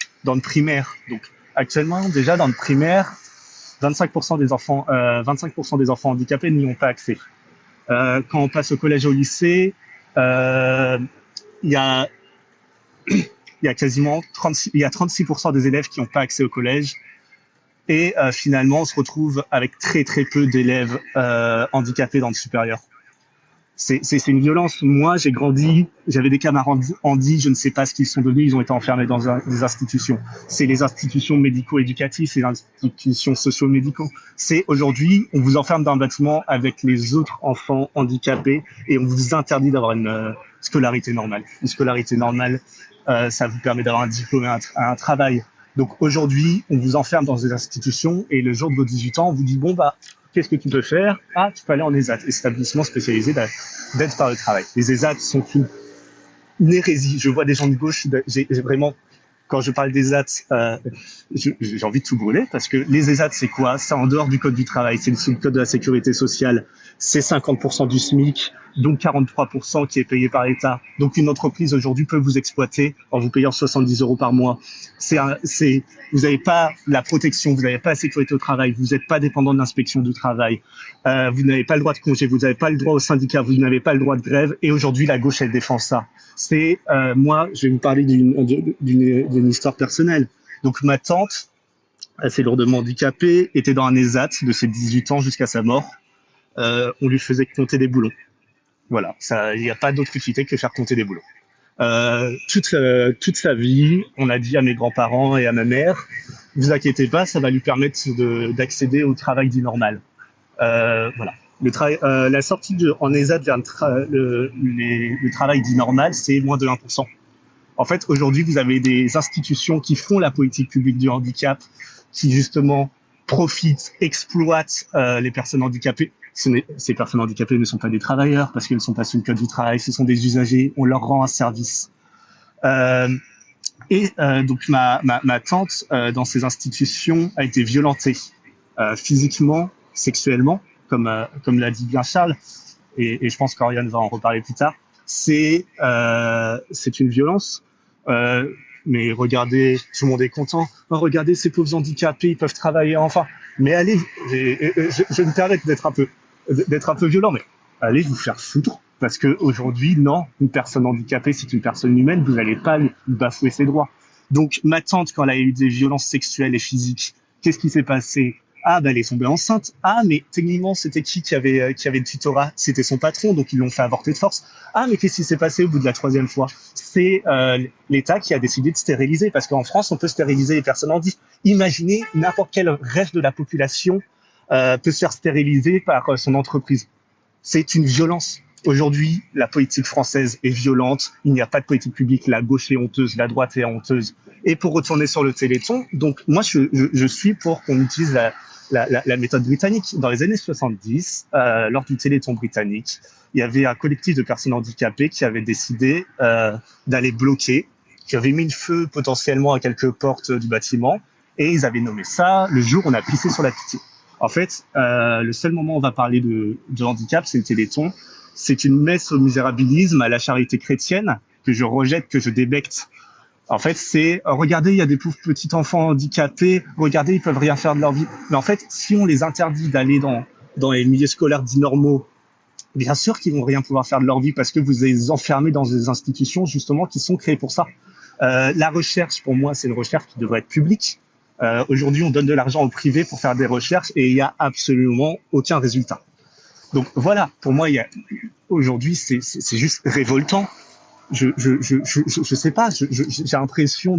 primaire, donc actuellement déjà dans le primaire, 25% des enfants handicapés n'y ont pas accès. Quand on passe au collège et au lycée, il y a quasiment 36% des élèves qui n'ont pas accès au collège. Et finalement, on se retrouve avec très très peu d'élèves handicapés dans le supérieur. C'est une violence. Moi, j'ai grandi, j'avais des camarades handis, je ne sais pas ce qu'ils sont devenus, ils ont été enfermés dans des institutions. C'est les institutions médico-éducatives, c'est les institutions socio-médicaux. C'est aujourd'hui, on vous enferme dans un bâtiment avec les autres enfants handicapés et on vous interdit d'avoir une scolarité normale. Une scolarité normale, ça vous permet d'avoir un diplôme et un travail. Donc aujourd'hui, on vous enferme dans des institutions et le jour de vos 18 ans, on vous dit bon bah qu'est-ce que tu peux faire? Ah, tu peux aller en ESAT, établissement spécialisé d'aide par le travail. Les ESAT sont une hérésie. Je vois des gens de gauche, j'ai vraiment, quand je parle des ESAT, j'ai envie de tout brûler parce que les ESAT, c'est quoi? C'est en dehors du code du travail, c'est le code de la sécurité sociale, c'est 50% du SMIC, donc 43% qui est payé par l'État. Donc une entreprise aujourd'hui peut vous exploiter en vous payant 70 € par mois. Vous n'avez pas la protection, vous n'avez pas la sécurité au travail, vous n'êtes pas dépendant de l'inspection du travail, vous n'avez pas le droit de congé, vous n'avez pas le droit au syndicat, vous n'avez pas le droit de grève. Et aujourd'hui, la gauche, elle défend ça. Moi, je vais vous parler d'une histoire personnelle. Donc ma tante, assez lourdement handicapée, était dans un ESAT de ses 18 ans jusqu'à sa mort. On lui faisait compter des boulons. Voilà, il n'y a pas d'autre utilité que faire compter des boulons. Toute sa vie, on a dit à mes grands-parents et à ma mère, vous inquiétez pas, ça va lui permettre d'accéder au travail dit normal. Voilà. La sortie en ESAT vers le travail dit normal, c'est moins de 1%. En fait, aujourd'hui, vous avez des institutions qui font la politique publique du handicap, qui justement profitent, exploitent les personnes handicapées. Ces personnes handicapées ne sont pas des travailleurs parce qu'elles ne sont pas sous le code du travail, ce sont des usagers, on leur rend un service. Donc ma tante, dans ces institutions, a été violentée physiquement, sexuellement, comme l'a dit bien Charles, et je pense qu'Oriane va en reparler plus tard. C'est une violence. Mais regardez, tout le monde est content. Oh, regardez ces pauvres handicapés, ils peuvent travailler enfin. Mais allez, je me permets d'être un peu violent, mais allez vous faire foutre. Parce que aujourd'hui, non, une personne handicapée, c'est une personne humaine, vous n'allez pas lui bafouer ses droits. Donc, ma tante, quand elle a eu des violences sexuelles et physiques, qu'est-ce qui s'est passé? Ah, elle est tombée enceinte. Ah, mais techniquement, c'était qui avait le tutorat? C'était son patron, donc ils l'ont fait avorter de force. Ah, mais qu'est-ce qui s'est passé au bout de la 3e fois? C'est l'État qui a décidé de stériliser, parce qu'en France, on peut stériliser les personnes handies. Imaginez, n'importe quel reste de la population peut se faire stériliser par son entreprise. C'est une violence. Aujourd'hui, la politique française est violente. Il n'y a pas de politique publique. La gauche est honteuse, la droite est honteuse. Et pour retourner sur le Téléthon, donc moi, je suis pour qu'on utilise la méthode britannique. Dans les années 70, lors du Téléthon britannique, il y avait un collectif de personnes handicapées qui avait décidé d'aller bloquer, qui avait mis le feu potentiellement à quelques portes du bâtiment, et ils avaient nommé ça le jour où on a pissé sur la pitié. En fait, le seul moment où on va parler de handicap, c'est le Téléthon. C'est une messe au misérabilisme, à la charité chrétienne, que je rejette, que je débecte. En fait, c'est regardez, il y a des pauvres petits enfants handicapés, regardez, ils peuvent rien faire de leur vie. Mais en fait, si on les interdit d'aller dans les milieux scolaires dits normaux, bien sûr qu'ils vont rien pouvoir faire de leur vie parce que vous les enfermez dans des institutions justement qui sont créées pour ça. La recherche, pour moi, c'est une recherche qui devrait être publique. Aujourd'hui, on donne de l'argent au privé pour faire des recherches et il y a absolument aucun résultat. Donc voilà, pour moi, aujourd'hui, c'est juste révoltant. Je sais pas, j'ai l'impression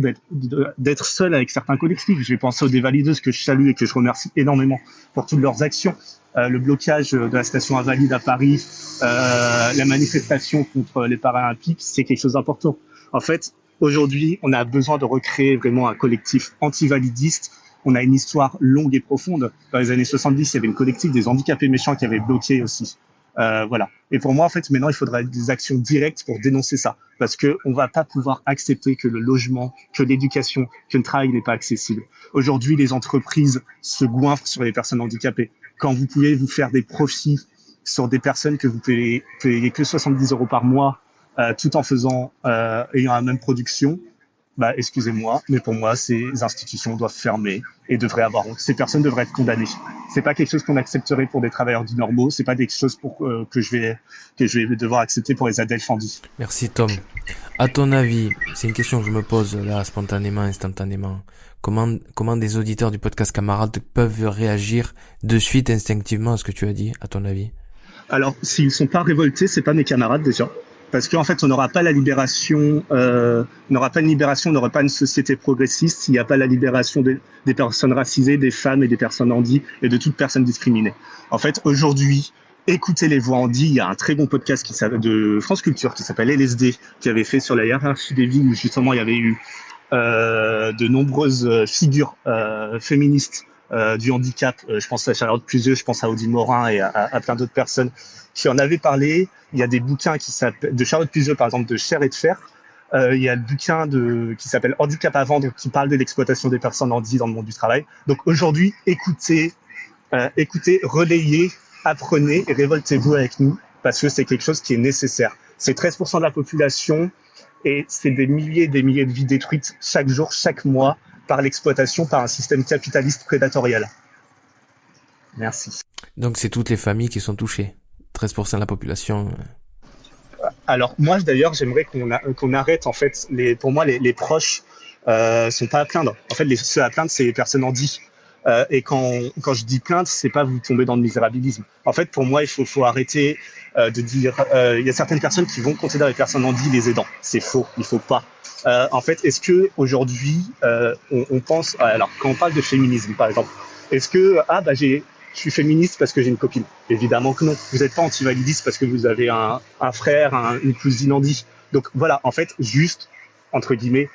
d'être seul avec certains collectifs. J'ai pensé aux Dévalideuses que je salue et que je remercie énormément pour toutes leurs actions. Le blocage de la station Invalides à Paris, la manifestation contre les Paralympiques, c'est quelque chose d'important. En fait, aujourd'hui, on a besoin de recréer vraiment un collectif anti-validiste. On a une histoire longue et profonde. Dans les années 70, il y avait une collectif des handicapés méchants qui avait bloqué aussi. Voilà. Et pour moi, en fait, maintenant, il faudrait des actions directes pour dénoncer ça. Parce que on va pas pouvoir accepter que le logement, que l'éducation, que le travail n'est pas accessible. Aujourd'hui, les entreprises se goinfrent sur les personnes handicapées. Quand vous pouvez vous faire des profits sur des personnes que vous payez que 70 € par mois, tout en ayant la même production, bah, excusez-moi, mais pour moi, ces institutions doivent fermer et devraient avoir honte. Ces personnes devraient être condamnées. C'est pas quelque chose qu'on accepterait pour des travailleurs dits normaux. C'est pas quelque chose que je vais devoir accepter pour les Adèle Fandi. Merci Tom. À ton avis, c'est une question que je me pose là spontanément, instantanément. Comment des auditeurs du podcast Camarades peuvent réagir de suite instinctivement à ce que tu as dit, à ton avis? Alors, s'ils sont pas révoltés, c'est pas mes camarades déjà. Parce qu'en fait, on n'aura pas la libération, on n'aura pas une société progressiste s'il n'y a pas la libération des personnes racisées, des femmes et des personnes handies et de toute personne discriminée. En fait, aujourd'hui, écoutez les voix handies. Il y a un très bon podcast de France Culture qui s'appelle LSD, qui avait fait sur la hiérarchie des villes où justement il y avait eu de nombreuses figures féministes du handicap. Je pense à Charlotte Puzeux, je pense à Odile Morin et à plein d'autres personnes qui en avaient parlé. Il y a des bouquins qui s'appellent, de Charlotte Puzeux par exemple, de Chair et de Fer. Il y a le bouquin qui s'appelle Handicap à vendre, qui parle de l'exploitation des personnes handies dans le monde du travail. Donc aujourd'hui, écoutez, relayez, apprenez et révoltez-vous avec nous parce que c'est quelque chose qui est nécessaire. C'est 13% de la population et c'est des milliers de vies détruites chaque jour, chaque mois par l'exploitation, par un système capitaliste prédatorial. Merci. Donc c'est toutes les familles qui sont touchées. 13% de la population. Alors moi d'ailleurs j'aimerais qu'on arrête en fait pour moi les proches sont pas à plaindre. En fait ceux à plaindre c'est les personnes handies. Et quand je dis plaindre, c'est pas vous tomber dans le misérabilisme. En fait pour moi il faut arrêter de dire il y a certaines personnes qui vont considérer les personnes handies les aidants. C'est faux, il faut pas. En fait est-ce que aujourd'hui on pense alors quand on parle de féminisme par exemple, est-ce que je suis féministe parce que j'ai une copine. Évidemment que non. Vous n'êtes pas anti-validiste parce que vous avez un frère, une cousine handie. Donc voilà, en fait, juste, entre guillemets,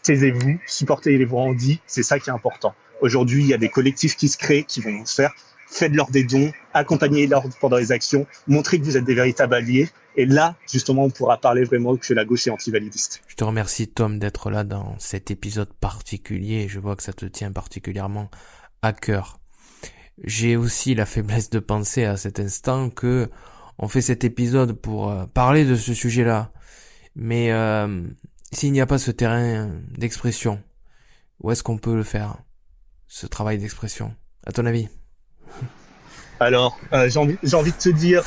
taisez-vous, supportez les voix handies, c'est ça qui est important. Aujourd'hui, il y a des collectifs qui se créent, qui vont se faire. Faites-leur des dons, accompagnez-leur pendant les actions, montrez que vous êtes des véritables alliés. Et là, justement, on pourra parler vraiment que la gauche est anti-validiste. Je te remercie, Tom, d'être là dans cet épisode particulier. Je vois que ça te tient particulièrement à cœur. J'ai aussi la faiblesse de penser à cet instant que on fait cet épisode pour parler de ce sujet-là. Mais s'il n'y a pas ce terrain d'expression, où est-ce qu'on peut le faire, ce travail d'expression, à ton avis? Alors, j'ai envie de te dire,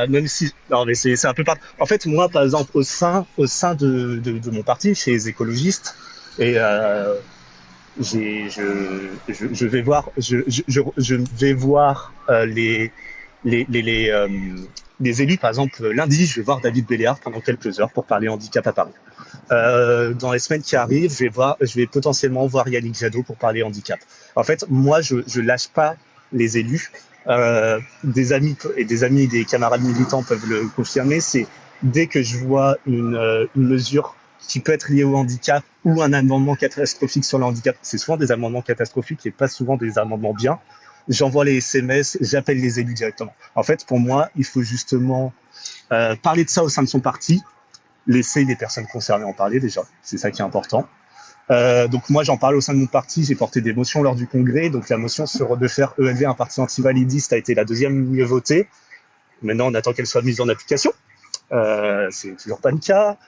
même si, non mais c'est un peu en fait, moi, par exemple, au sein de mon parti, chez les écologistes, et je vais voir les élus. Par exemple, lundi, je vais voir David Béléard pendant quelques heures pour parler handicap à Paris. Dans les semaines qui arrivent, je vais potentiellement voir Yannick Jadot pour parler handicap. En fait, moi, je lâche pas les élus des amis et des camarades militants peuvent le confirmer, c'est dès que je vois une mesure qui peut être liée au handicap ou un amendement catastrophique sur le handicap, c'est souvent des amendements catastrophiques et pas souvent des amendements bien, j'envoie les SMS, j'appelle les élus directement. En fait, pour moi, il faut justement parler de ça au sein de son parti, laisser les personnes concernées en parler déjà, c'est ça qui est important. Donc moi j'en parle au sein de mon parti, j'ai porté des motions lors du congrès, donc la motion sur de faire ELV un parti antivalidiste a été la deuxième mieux votée. Maintenant on attend qu'elle soit mise en application, c'est toujours pas le cas.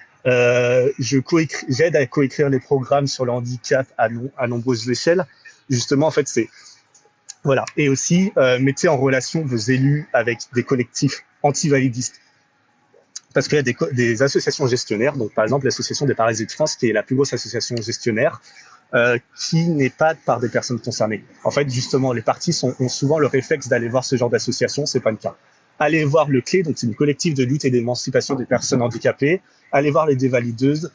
J'aide à coécrire les programmes sur le handicap à nombreuses échelles. Justement en fait c'est voilà, et aussi mettez en relation vos élus avec des collectifs antivalidistes. Parce qu'il y a des associations gestionnaires, donc par exemple l'association des Paralysés de France, qui est la plus grosse association gestionnaire, qui n'est pas par des personnes concernées. En fait, justement, les partis ont souvent le réflexe d'aller voir ce genre d'association, c'est pas le cas. Allez voir le CLÉ, donc c'est une collectif de lutte et d'émancipation des personnes handicapées. Allez voir les Dévalideuses.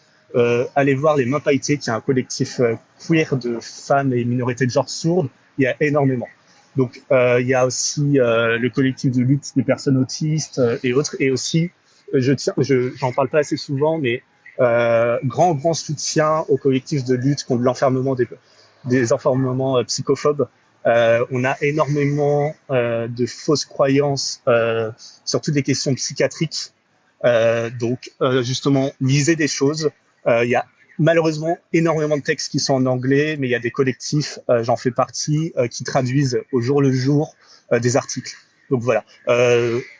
Allez voir les Mains Pailletées, qui est un collectif queer de femmes et minorités de genre sourdes. Il y a énormément. Donc il y a aussi le collectif de lutte des personnes autistes et autres, et aussi j'en parle pas assez souvent, mais grand soutien au collectif de lutte contre l'enfermement des enfermements psychophobes. On a énormément de fausses croyances sur toutes les questions psychiatriques. Donc justement, lisez des choses. Il y a malheureusement énormément de textes qui sont en anglais, mais il y a des collectifs, j'en fais partie, qui traduisent au jour le jour des articles. Donc voilà,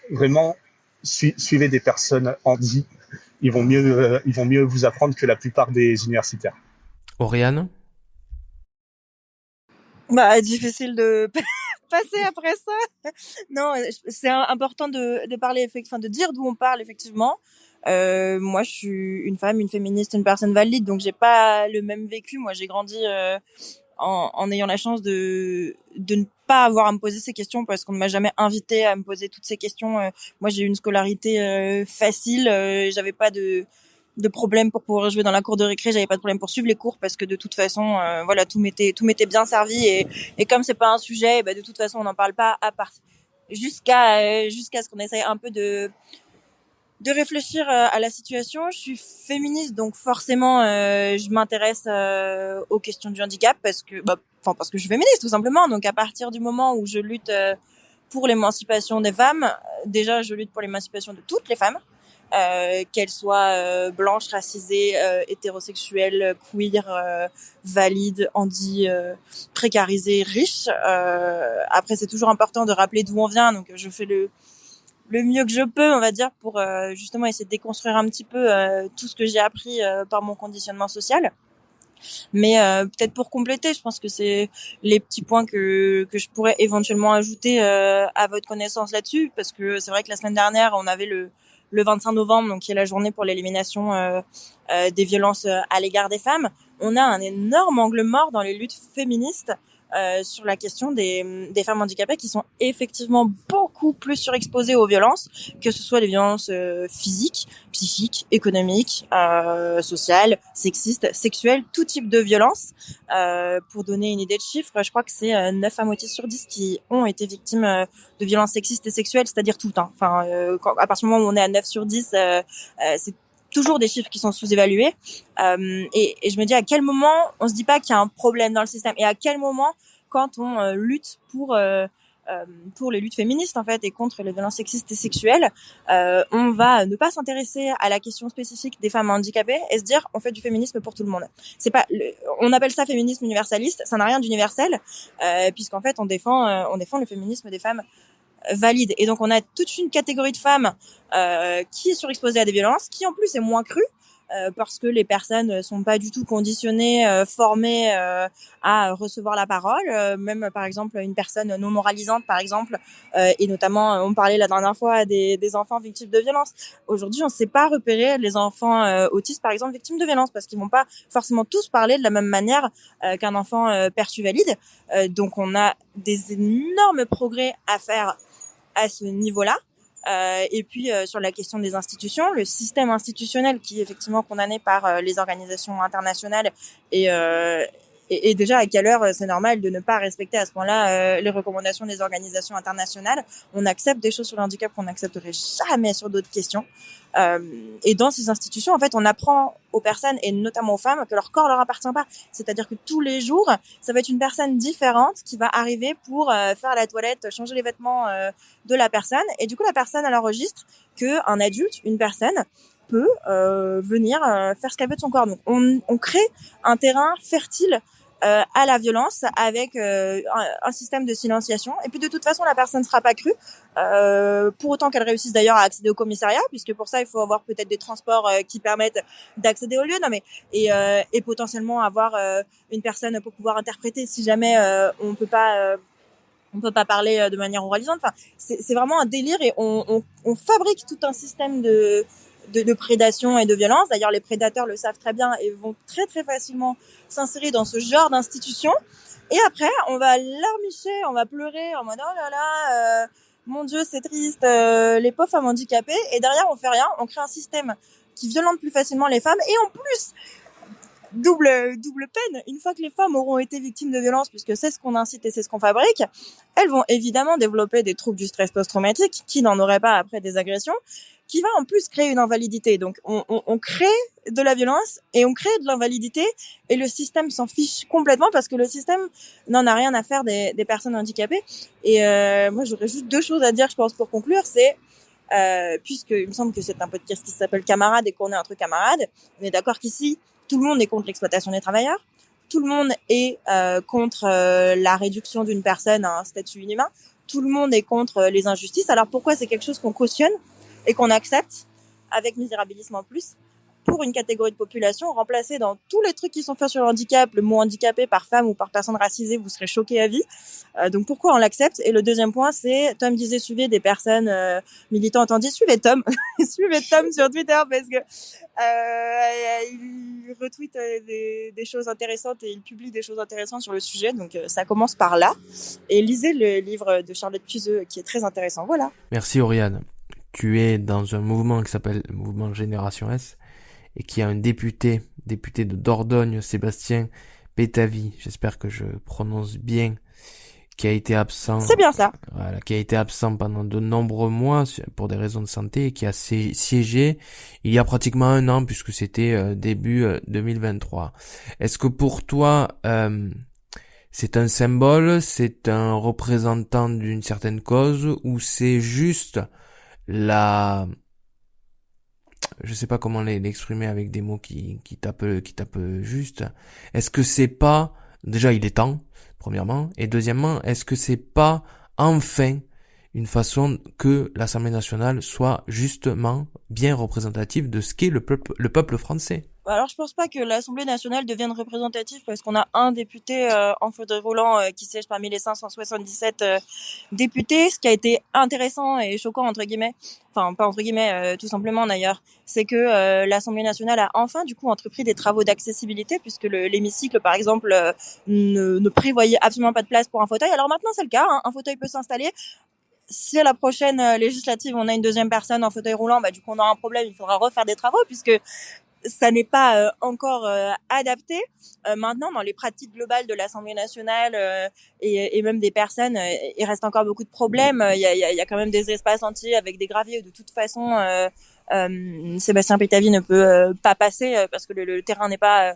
vraiment suivez des personnes handi, ils vont mieux vous apprendre que la plupart des universitaires. Oriane? Bah, difficile de passer après ça. Non, c'est important de parler, enfin, de dire d'où on parle, effectivement. Moi, je suis une femme, une féministe, une personne valide, donc j'ai pas le même vécu. Moi, j'ai grandi en ayant la chance de ne pas avoir à me poser ces questions parce qu'on ne m'a jamais invité à me poser toutes ces questions. Moi, j'ai eu une scolarité facile, j'avais pas de problème pour pouvoir jouer dans la cour de récré, j'avais pas de problème pour suivre les cours parce que de toute façon voilà, tout m'était bien servi, et comme c'est pas un sujet, bah de toute façon on n'en parle pas à part jusqu'à ce qu'on essaye un peu de réfléchir à la situation. Je suis féministe, donc forcément je m'intéresse aux questions du handicap parce que je suis féministe tout simplement. Donc à partir du moment où je lutte pour l'émancipation des femmes, déjà je lutte pour l'émancipation de toutes les femmes, qu'elles soient blanches, racisées, hétérosexuelles, queer, valides, handi, précarisées, riches. Après c'est toujours important de rappeler d'où on vient, donc je fais le mieux que je peux, on va dire, pour justement essayer de déconstruire un petit peu tout ce que j'ai appris par mon conditionnement social. Mais peut-être pour compléter, je pense que c'est les petits points que je pourrais éventuellement ajouter à votre connaissance là-dessus, parce que c'est vrai que la semaine dernière, on avait le 25 novembre, donc qui est la journée pour l'élimination des violences à l'égard des femmes. On a un énorme angle mort dans les luttes féministes sur la question des femmes handicapées, qui sont effectivement beaucoup plus surexposées aux violences, que ce soit les violences physiques, psychiques, économiques, sociales, sexistes, sexuelles, tout type de violence. Pour donner une idée de chiffres, je crois que c'est 9 femmes autistes sur 10 qui ont été victimes de violences sexistes et sexuelles, c'est-à-dire tout le temps. Enfin, à partir du moment où on est à 9 sur 10, c'est toujours des chiffres qui sont sous-évalués. Et je me dis, à quel moment on se dit pas qu'il y a un problème dans le système, et à quel moment, quand on lutte pour les luttes féministes en fait et contre les violences sexistes et sexuelles, on va ne pas s'intéresser à la question spécifique des femmes handicapées et se dire on fait du féminisme pour tout le monde. C'est pas, on appelle ça féminisme universaliste, ça n'a rien d'universel, puisqu'en fait on défend le féminisme des femmes valides. Et donc on a toute une catégorie de femmes qui est surexposée à des violences, qui en plus est moins crue, parce que les personnes sont pas du tout conditionnées, formées à recevoir la parole. Même par exemple une personne non moralisante, par exemple, et notamment on parlait la dernière fois des enfants victimes de violences. Aujourd'hui, on sait pas repérer les enfants autistes, par exemple, victimes de violences, parce qu'ils vont pas forcément tous parler de la même manière qu'un enfant perçu valide. Donc on a des énormes progrès à faire à ce niveau-là. Et puis sur la question des institutions, le système institutionnel qui est effectivement condamné par les organisations internationales et déjà, à quelle heure c'est normal de ne pas respecter à ce point-là les recommandations des organisations internationales. On accepte des choses sur le handicap qu'on n'accepterait jamais sur d'autres questions. Et dans ces institutions, en fait, on apprend aux personnes, et notamment aux femmes, que leur corps leur appartient pas. C'est-à-dire que tous les jours, ça va être une personne différente qui va arriver pour faire la toilette, changer les vêtements de la personne. Et du coup, la personne, elle enregistre qu'un adulte, une personne, peut venir faire ce qu'elle veut de son corps. Donc, on crée un terrain fertile à la violence avec un système de silenciation. Et puis de toute façon, la personne ne sera pas crue, pour autant qu'elle réussisse d'ailleurs à accéder au commissariat, puisque pour ça, il faut avoir peut-être des transports qui permettent d'accéder au lieu. Non mais et potentiellement avoir une personne pour pouvoir interpréter si jamais on peut pas parler de manière oralisante. Enfin, c'est vraiment un délire et on fabrique tout un système de prédation et de violence. D'ailleurs, les prédateurs le savent très bien et vont très très facilement s'insérer dans ce genre d'institution. Et après, on va larmicher, on va pleurer en mode oh là là, mon Dieu, c'est triste, les pauvres femmes handicapées. Et derrière, on fait rien, on crée un système qui violente plus facilement les femmes. Et en plus, double peine, une fois que les femmes auront été victimes de violences, puisque c'est ce qu'on incite et c'est ce qu'on fabrique, elles vont évidemment développer des troubles du stress post-traumatique, qui n'en auraient pas après des agressions, qui va en plus créer une invalidité. Donc on crée de la violence et on crée de l'invalidité, et le système s'en fiche complètement parce que le système n'en a rien à faire des personnes handicapées. Et moi j'aurais juste 2 choses à dire, je pense, pour conclure. C'est puisque il me semble que c'est un podcast qui s'appelle Camarades et qu'on est entre camarades, on est d'accord qu'ici tout le monde est contre l'exploitation des travailleurs, tout le monde est contre la réduction d'une personne à un statut inhumain, tout le monde est contre les injustices. Alors pourquoi c'est quelque chose qu'on cautionne et qu'on accepte avec misérabilisme en plus pour une catégorie de population, remplacer dans tous les trucs qui sont faits sur le handicap le mot handicapé par femme ou par personne racisée, vous serez choqués à vie. Donc pourquoi on l'accepte? Et le deuxième point, c'est, Tom disait, suivez des personnes militantes. On dit suivez Tom, suivez Tom sur Twitter parce que il retweet des choses intéressantes et il publie des choses intéressantes sur le sujet. Donc ça commence par là. Et lisez le livre de Charlotte Puiseux qui est très intéressant. Voilà. Merci Oriane. Tu es dans un mouvement qui s'appelle le mouvement Génération S et qui a un député de Dordogne, Sébastien Pétavy, j'espère que je prononce bien, qui a été absent. C'est bien ça. Voilà, qui a été absent pendant de nombreux mois pour des raisons de santé et qui a siégé il y a pratiquement 1 an puisque c'était début 2023. Est-ce que pour toi, c'est un symbole, c'est un représentant d'une certaine cause ou c'est juste je sais pas comment l'exprimer avec des mots qui tapent juste. Est-ce que c'est pas, déjà il est temps, premièrement, et deuxièmement, est-ce que c'est pas enfin une façon que l'Assemblée nationale soit justement bien représentative de ce qu'est le peuple français? Alors, je pense pas que l'Assemblée nationale devienne représentative parce qu'on a un député en fauteuil roulant qui siège parmi les 577 députés. Ce qui a été intéressant et choquant, entre guillemets, enfin pas entre guillemets, tout simplement d'ailleurs, c'est que l'Assemblée nationale a enfin du coup entrepris des travaux d'accessibilité puisque l'hémicycle, par exemple, ne prévoyait absolument pas de place pour un fauteuil. Alors maintenant, c'est le cas, hein, un fauteuil peut s'installer. Si à la prochaine législative, on a une deuxième personne en fauteuil roulant, bah du coup on aura un problème, il faudra refaire des travaux puisque ça n'est pas encore adapté. Maintenant, dans les pratiques globales de l'Assemblée nationale et même des personnes, il reste encore beaucoup de problèmes. Il y a quand même des espaces entiers avec des graviers. De toute façon, Sébastien Pétavy ne peut pas passer parce que le terrain n'est pas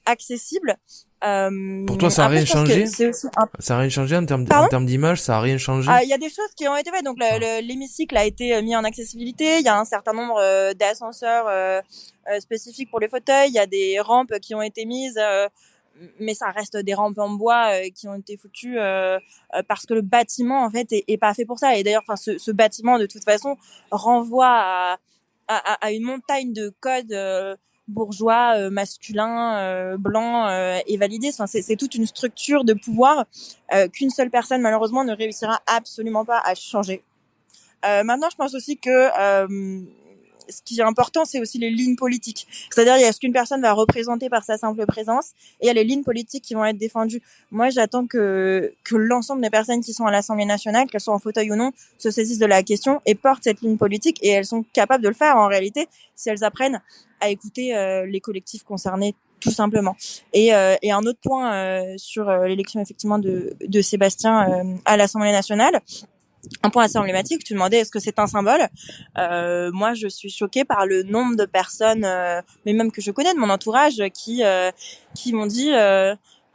accessible. Pour toi, ça a rien changé? Ça a rien changé en termes d'image, ça a rien changé? Il y a des choses qui ont été faites. Donc l'hémicycle a été mis en accessibilité. Il y a un certain nombre d'ascenseurs spécifiques pour les fauteuils. Il y a des rampes qui ont été mises, mais ça reste des rampes en bois qui ont été foutues parce que le bâtiment en fait est pas fait pour ça. Et d'ailleurs, enfin ce bâtiment de toute façon renvoie à une montagne de codes bourgeois, masculin, blanc et validé. Enfin, c'est toute une structure de pouvoir qu'une seule personne malheureusement ne réussira absolument pas à changer. Maintenant, je pense aussi que ce qui est important, c'est aussi les lignes politiques. C'est-à-dire, il y a ce qu'une personne va représenter par sa simple présence, et il y a les lignes politiques qui vont être défendues. Moi, j'attends que l'ensemble des personnes qui sont à l'Assemblée nationale, qu'elles soient en fauteuil ou non, se saisissent de la question et portent cette ligne politique. Et elles sont capables de le faire, en réalité, si elles apprennent à écouter les collectifs concernés tout simplement. Et un autre point sur l'élection effectivement de Sébastien à l'Assemblée nationale. Un point assez emblématique, tu demandais est-ce que c'est un symbole. Moi, je suis choquée par le nombre de personnes, mais même que je connais de mon entourage, qui m'ont dit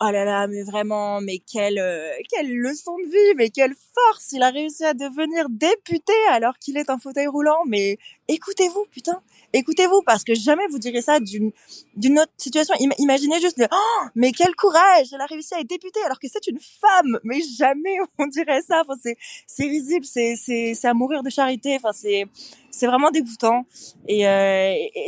oh là là, mais vraiment, mais quelle leçon de vie, mais quelle force, il a réussi à devenir député alors qu'il est un fauteuil roulant. Mais écoutez-vous, putain, écoutez-vous, parce que jamais vous direz ça d'une autre situation. Imaginez juste mais quel courage, elle a réussi à être députée alors que c'est une femme. Mais jamais on dirait ça. Enfin, c'est risible, c'est à mourir de charité. Enfin, c'est vraiment dégoûtant. Et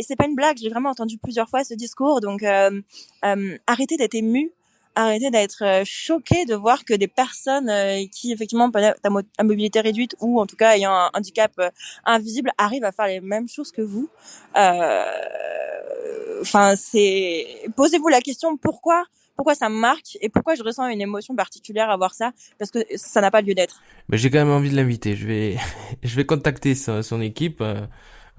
c'est pas une blague. J'ai vraiment entendu plusieurs fois ce discours. Donc, arrêtez d'être ému. Arrêtez d'être choqué de voir que des personnes qui effectivement peut-être à mobilité réduite ou en tout cas ayant un handicap invisible arrivent à faire les mêmes choses que vous. Enfin, posez-vous la question pourquoi ça me marque et pourquoi je ressens une émotion particulière à voir ça, parce que ça n'a pas lieu d'être. Mais j'ai quand même envie de l'inviter. Je vais contacter son équipe, un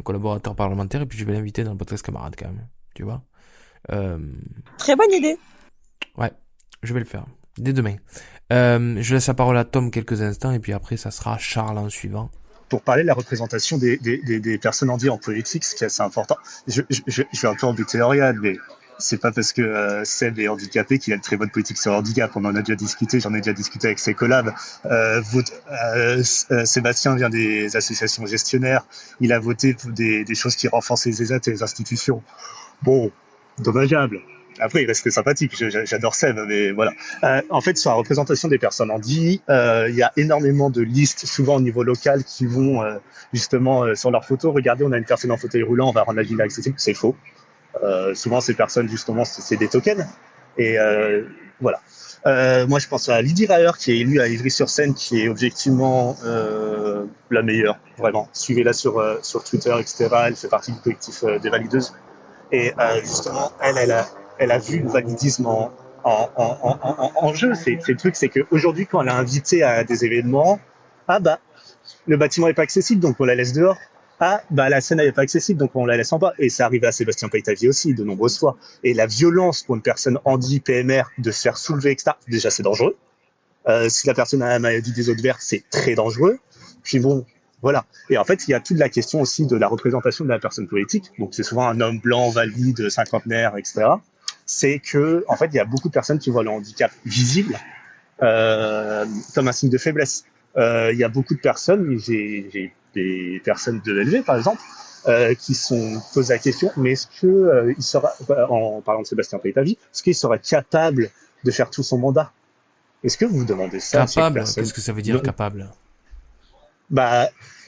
collaborateur parlementaire, et puis je vais l'inviter dans le podcast Camarade quand même. Tu vois. Très bonne idée. Ouais, je vais le faire dès demain. Je laisse la parole à Tom quelques instants, et puis après ça sera Charles en suivant. Pour parler de la représentation des personnes handies en politique, ce qui est assez important, je vais un peu embêter Oriane, mais c'est pas parce que Seb est handicapé qu'il a une très bonne politique sur le handicap. On en a déjà discuté, j'en ai déjà discuté avec ses collabs. Sébastien vient des associations gestionnaires. Il a voté pour des choses qui renforcent les ESAT et les institutions. Bon, dommageable. Après, il reste sympathique. J'adore Seb, mais voilà. En fait, sur la représentation des personnes handies, il y a énormément de listes, souvent au niveau local, qui vont justement sur leurs photos. Regardez, on a une personne en fauteuil roulant, on va rendre la ville accessible. C'est faux. Souvent, ces personnes, justement, c'est des tokens. Et voilà. Moi, je pense à Lydie Raher, qui est élue à Ivry-sur-Seine, qui est objectivement la meilleure, vraiment. Suivez-la sur Twitter, etc. Elle fait partie du collectif des valideuses. Et justement, elle a vu le validisme en jeu. C'est le truc, c'est qu'aujourd'hui, quand elle a invité à des événements, le bâtiment n'est pas accessible, donc on la laisse dehors. La scène n'est pas accessible, donc on la laisse en bas. Et ça arrive à Sébastien Paitavier aussi, de nombreuses fois. Et la violence pour une personne handi, PMR, de se faire soulever, etc., déjà, c'est dangereux. Si la personne a la maladie des os de verre, c'est très dangereux. Puis bon, voilà. Et en fait, il y a toute la question aussi de la représentation de la personne politique. Donc, c'est souvent un homme blanc, valide, cinquantenaire, etc. C'est que, en fait, il y a beaucoup de personnes qui voient le handicap visible comme un signe de faiblesse. Il y a beaucoup de personnes, j'ai des personnes de l'ELV, par exemple, qui sont posent la question, mais est-ce que il sera, en parlant de Sébastien Paitavier, est-ce qu'il sera capable de faire tout son mandat? Est-ce que vous vous demandez ça? Capable? Qu'est-ce que ça veut dire, capable?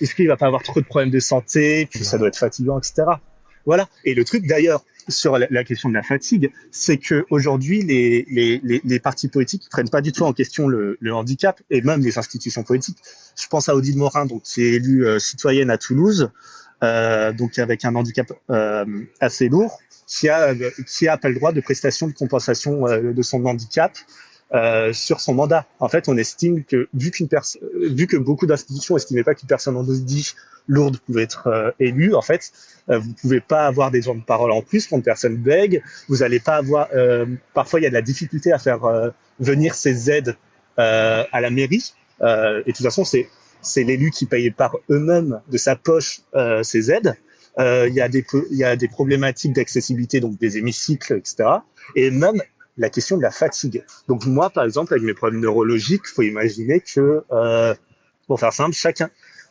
Est-ce qu'il va pas avoir trop de problèmes de santé, puis ça doit être fatigant, etc. Voilà. Et le truc d'ailleurs sur la question de la fatigue, c'est que aujourd'hui les partis politiques ne prennent pas du tout en question le handicap et même les institutions politiques. Je pense à Odile Morin, donc qui est élue citoyenne à Toulouse, donc avec un handicap assez lourd, qui a pas le droit de prestation de compensation de son handicap. Sur son mandat. En fait, on estime que vu que beaucoup d'institutions estimaient pas qu'une personne handicapée lourde pouvait être élue, en fait, vous pouvez pas avoir des gens de parole en plus quand une personne bègue. Vous allez pas avoir. Parfois, il y a de la difficulté à faire venir ces aides à la mairie. Et de toute façon, c'est l'élu qui paye par eux-mêmes de sa poche ces aides. Il y a des problématiques d'accessibilité, donc des hémicycles, etc. Et même la question de la fatigue. Donc moi, par exemple, avec mes problèmes neurologiques, faut imaginer que, pour faire simple,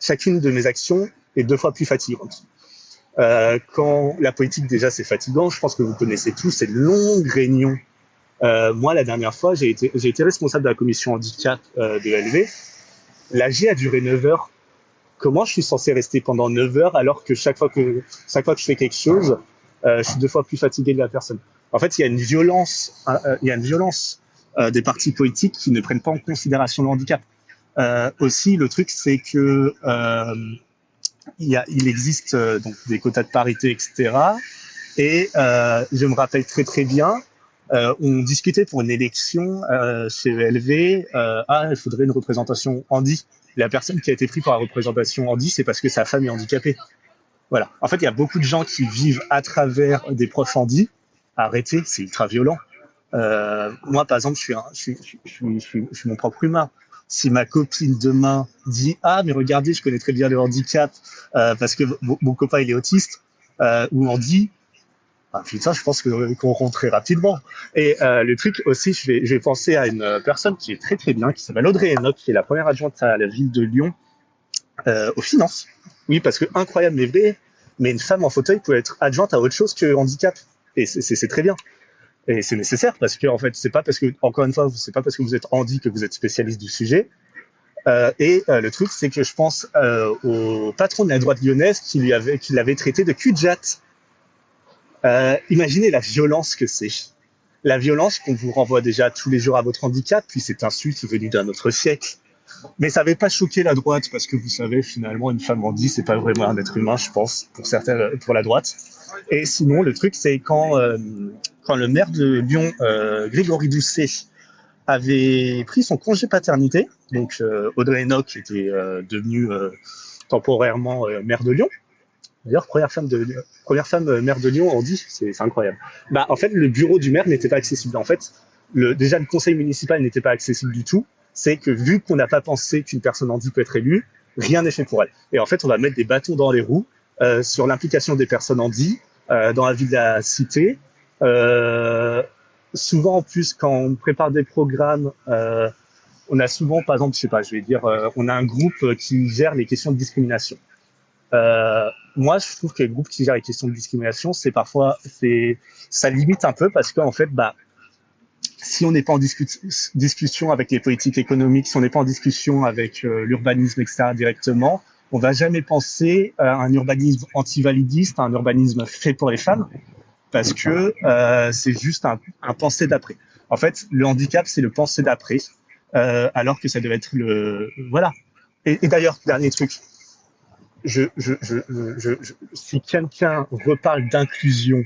chacune de mes actions est 2 fois plus fatigante. Quand la politique, déjà, c'est fatigant, je pense que vous connaissez tous ces longues réunions. Moi, la dernière fois, j'ai été responsable de la commission handicap de l'ELV. L'AG a duré 9 heures. Comment je suis censé rester pendant 9 heures alors que chaque fois que je fais quelque chose, je suis 2 fois plus fatigué de la personne. En fait, il y a une violence des partis politiques qui ne prennent pas en considération le handicap. Aussi, le truc, c'est que il existe donc des quotas de parité, etc. Et je me rappelle très très bien, on discutait pour une élection chez ELV. Il faudrait une représentation handi. La personne qui a été prise pour la représentation handi, c'est parce que sa femme est handicapée. Voilà. En fait, il y a beaucoup de gens qui vivent à travers des proches handi, arrêtez, c'est ultra violent. Moi, par exemple, je suis mon propre humain. Si ma copine demain dit ah mais regardez, je connais très bien le handicap parce que mon copain il est autiste, ou on dit ah putain, je pense qu'on rentre très rapidement. Et le truc aussi, je vais penser à une personne qui est très très bien, qui s'appelle Audrey Enoch, qui est la première adjointe à la ville de Lyon aux finances. Oui, parce que incroyable mais vrai, mais une femme en fauteuil peut être adjointe à autre chose que handicap, et c'est très bien. Et c'est nécessaire parce que en fait, c'est pas parce que, encore une fois, c'est pas parce que vous êtes handi que vous êtes spécialiste du sujet. Le truc, c'est que je pense au patron de la droite lyonnaise qui l'avait traité de cul-de-jatte. Imaginez la violence que c'est. La violence qu'on vous renvoie déjà tous les jours à votre handicap, puis cette insulte venue d'un autre siècle. Mais ça n'avait pas choqué la droite parce que vous savez, finalement, une femme handi, c'est pas vraiment un être humain, je pense, pour la droite. Et sinon, le truc, c'est quand le maire de Lyon, Grégory Doucet, avait pris son congé paternité, donc Audrey Enoch était devenue temporairement maire de Lyon. D'ailleurs, première femme maire de Lyon, on dit, c'est incroyable. Bah, en fait, le bureau du maire n'était pas accessible. En fait, déjà, le conseil municipal n'était pas accessible du tout. C'est que vu qu'on n'a pas pensé qu'une personne handi peut être élue, rien n'est fait pour elle. Et en fait, on va mettre des bâtons dans les roues sur l'implication des personnes handi dans la vie de la cité. Souvent, en plus, quand on prépare des programmes, on a souvent, par exemple, on a un groupe qui gère les questions de discrimination. Moi, je trouve que le groupe qui gère les questions de discrimination, ça limite un peu parce qu'en fait, si on n'est pas en discussion avec les politiques économiques, si on n'est pas en discussion avec l'urbanisme, etc. directement, on va jamais penser à un urbanisme antivalidiste, à un urbanisme fait pour les femmes, parce que c'est juste un pensée d'après. En fait, le handicap, c'est le pensée d'après, alors que ça devait être voilà. Et d'ailleurs, dernier truc, si quelqu'un reparle d'inclusion,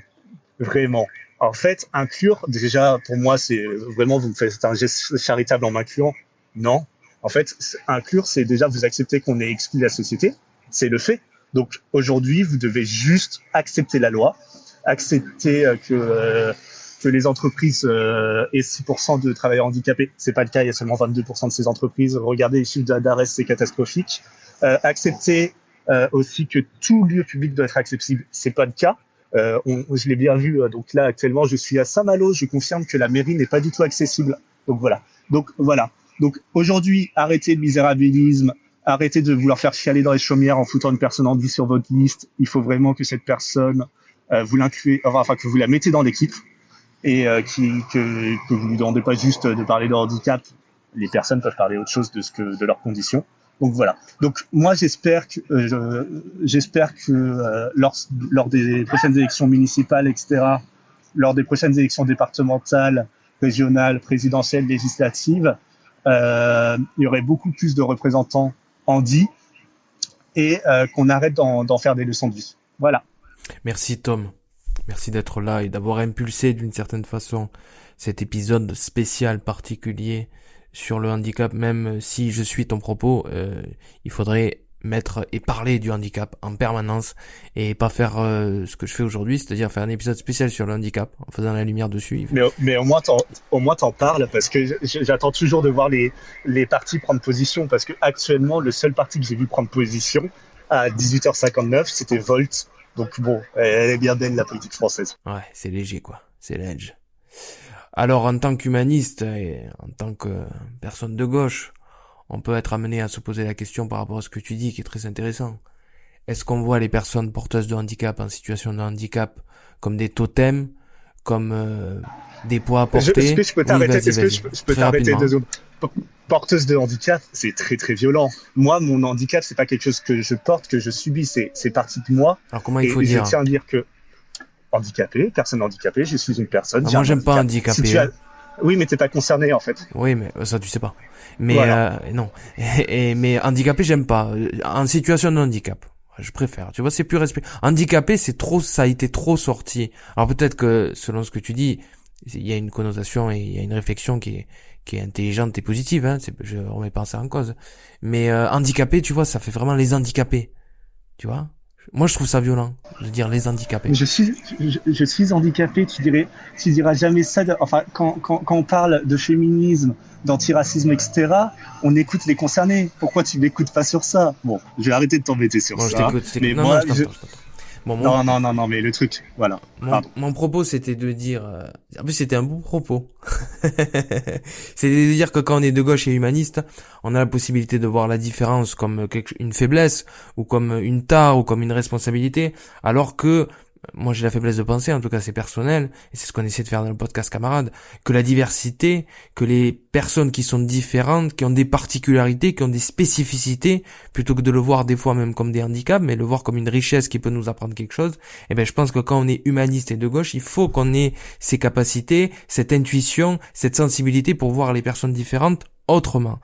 vraiment, en fait, inclure, déjà, pour moi, c'est vraiment, vous me faites un geste charitable en m'incluant. Non. En fait, inclure, c'est déjà vous accepter qu'on est exclu de la société. C'est le fait. Donc, aujourd'hui, vous devez juste accepter la loi, accepter que les entreprises aient 6% de travailleurs handicapés. C'est pas le cas. Il y a seulement 22% de ces entreprises. Regardez les chiffres d'ARES, c'est catastrophique. Accepter aussi que tout lieu public doit être accessible. C'est pas le cas. Je l'ai bien vu. Donc là, actuellement, je suis à Saint-Malo. Je confirme que la mairie n'est pas du tout accessible. Donc voilà. Donc aujourd'hui, arrêtez le misérabilisme. Arrêtez de vouloir faire chialer dans les chaumières en foutant une personne handi sur votre liste. Il faut vraiment que cette personne, vous l'incluez, que vous la mettez dans l'équipe et que vous ne lui demandez pas juste de parler de handicap. Les personnes peuvent parler autre chose de leurs conditions. Donc voilà. Donc moi j'espère que lors des prochaines élections municipales, etc., lors des prochaines élections départementales, régionales, présidentielles, législatives, il y aurait beaucoup plus de représentants handi et qu'on arrête d'en faire des leçons de vie. Voilà. Merci Tom. Merci d'être là et d'avoir impulsé d'une certaine façon cet épisode spécial particulier sur le handicap. Même si je suis ton propos, il faudrait mettre et parler du handicap en permanence et pas faire ce que je fais aujourd'hui, c'est-à-dire faire un épisode spécial sur le handicap en faisant la lumière dessus. Mais au moins t'en parles parce que j'attends toujours de voir les partis prendre position parce que actuellement le seul parti que j'ai vu prendre position à 18h59 c'était Volt. Donc bon, elle est bien belle la politique française. Ouais, c'est léger quoi, c'est l'edge. Alors en tant qu'humaniste et en tant que personne de gauche, on peut être amené à se poser la question par rapport à ce que tu dis qui est très intéressant. Est-ce qu'on voit les personnes porteuses de handicap en situation de handicap comme des totems, comme des poids à porter? Est-ce que je peux t'arrêter 2 secondes? Porteuse de handicap, c'est très très violent. Moi, mon handicap, c'est pas quelque chose que je porte, que je subis, c'est partie de moi. Alors comment il faut dire? Je tiens à dire que personne handicapée, je suis une personne. Moi, j'aime pas handicapé. Si oui, mais t'es pas concerné en fait. Oui, mais ça tu sais pas. Mais voilà. Non. Mais handicapé, j'aime pas. En situation de handicap, je préfère. Tu vois, c'est plus respect. Handicapé, ça a été trop sorti. Alors peut-être que selon ce que tu dis, il y a une connotation et il y a une réflexion qui est intelligente et positive. Hein. Je remets pas ça en cause. Mais handicapé, tu vois, ça fait vraiment les handicapés. Tu vois. Moi, je trouve ça violent de dire les handicapés. Mais je suis handicapé, tu diras jamais ça. Enfin, quand on parle de féminisme, d'antiracisme, etc., on écoute les concernés. Pourquoi tu m'écoutes pas sur ça? Bon, je vais arrêter de t'embêter sur Bon, je ça. t'écoute. Mais Non, moi, je t'entends. Bon, non, mais le truc, voilà. Pardon. mon propos, c'était de dire... En plus, c'était un beau propos. C'était de dire que quand on est de gauche et humaniste, on a la possibilité de voir la différence comme une faiblesse, ou comme une tare, ou comme une responsabilité, alors que... Moi, j'ai la faiblesse de penser, en tout cas c'est personnel, et c'est ce qu'on essaie de faire dans le podcast camarade, que la diversité, que les personnes qui sont différentes, qui ont des particularités, qui ont des spécificités, plutôt que de le voir des fois même comme des handicaps, mais le voir comme une richesse qui peut nous apprendre quelque chose, eh ben je pense que quand on est humaniste et de gauche, il faut qu'on ait ces capacités, cette intuition, cette sensibilité pour voir les personnes différentes autrement.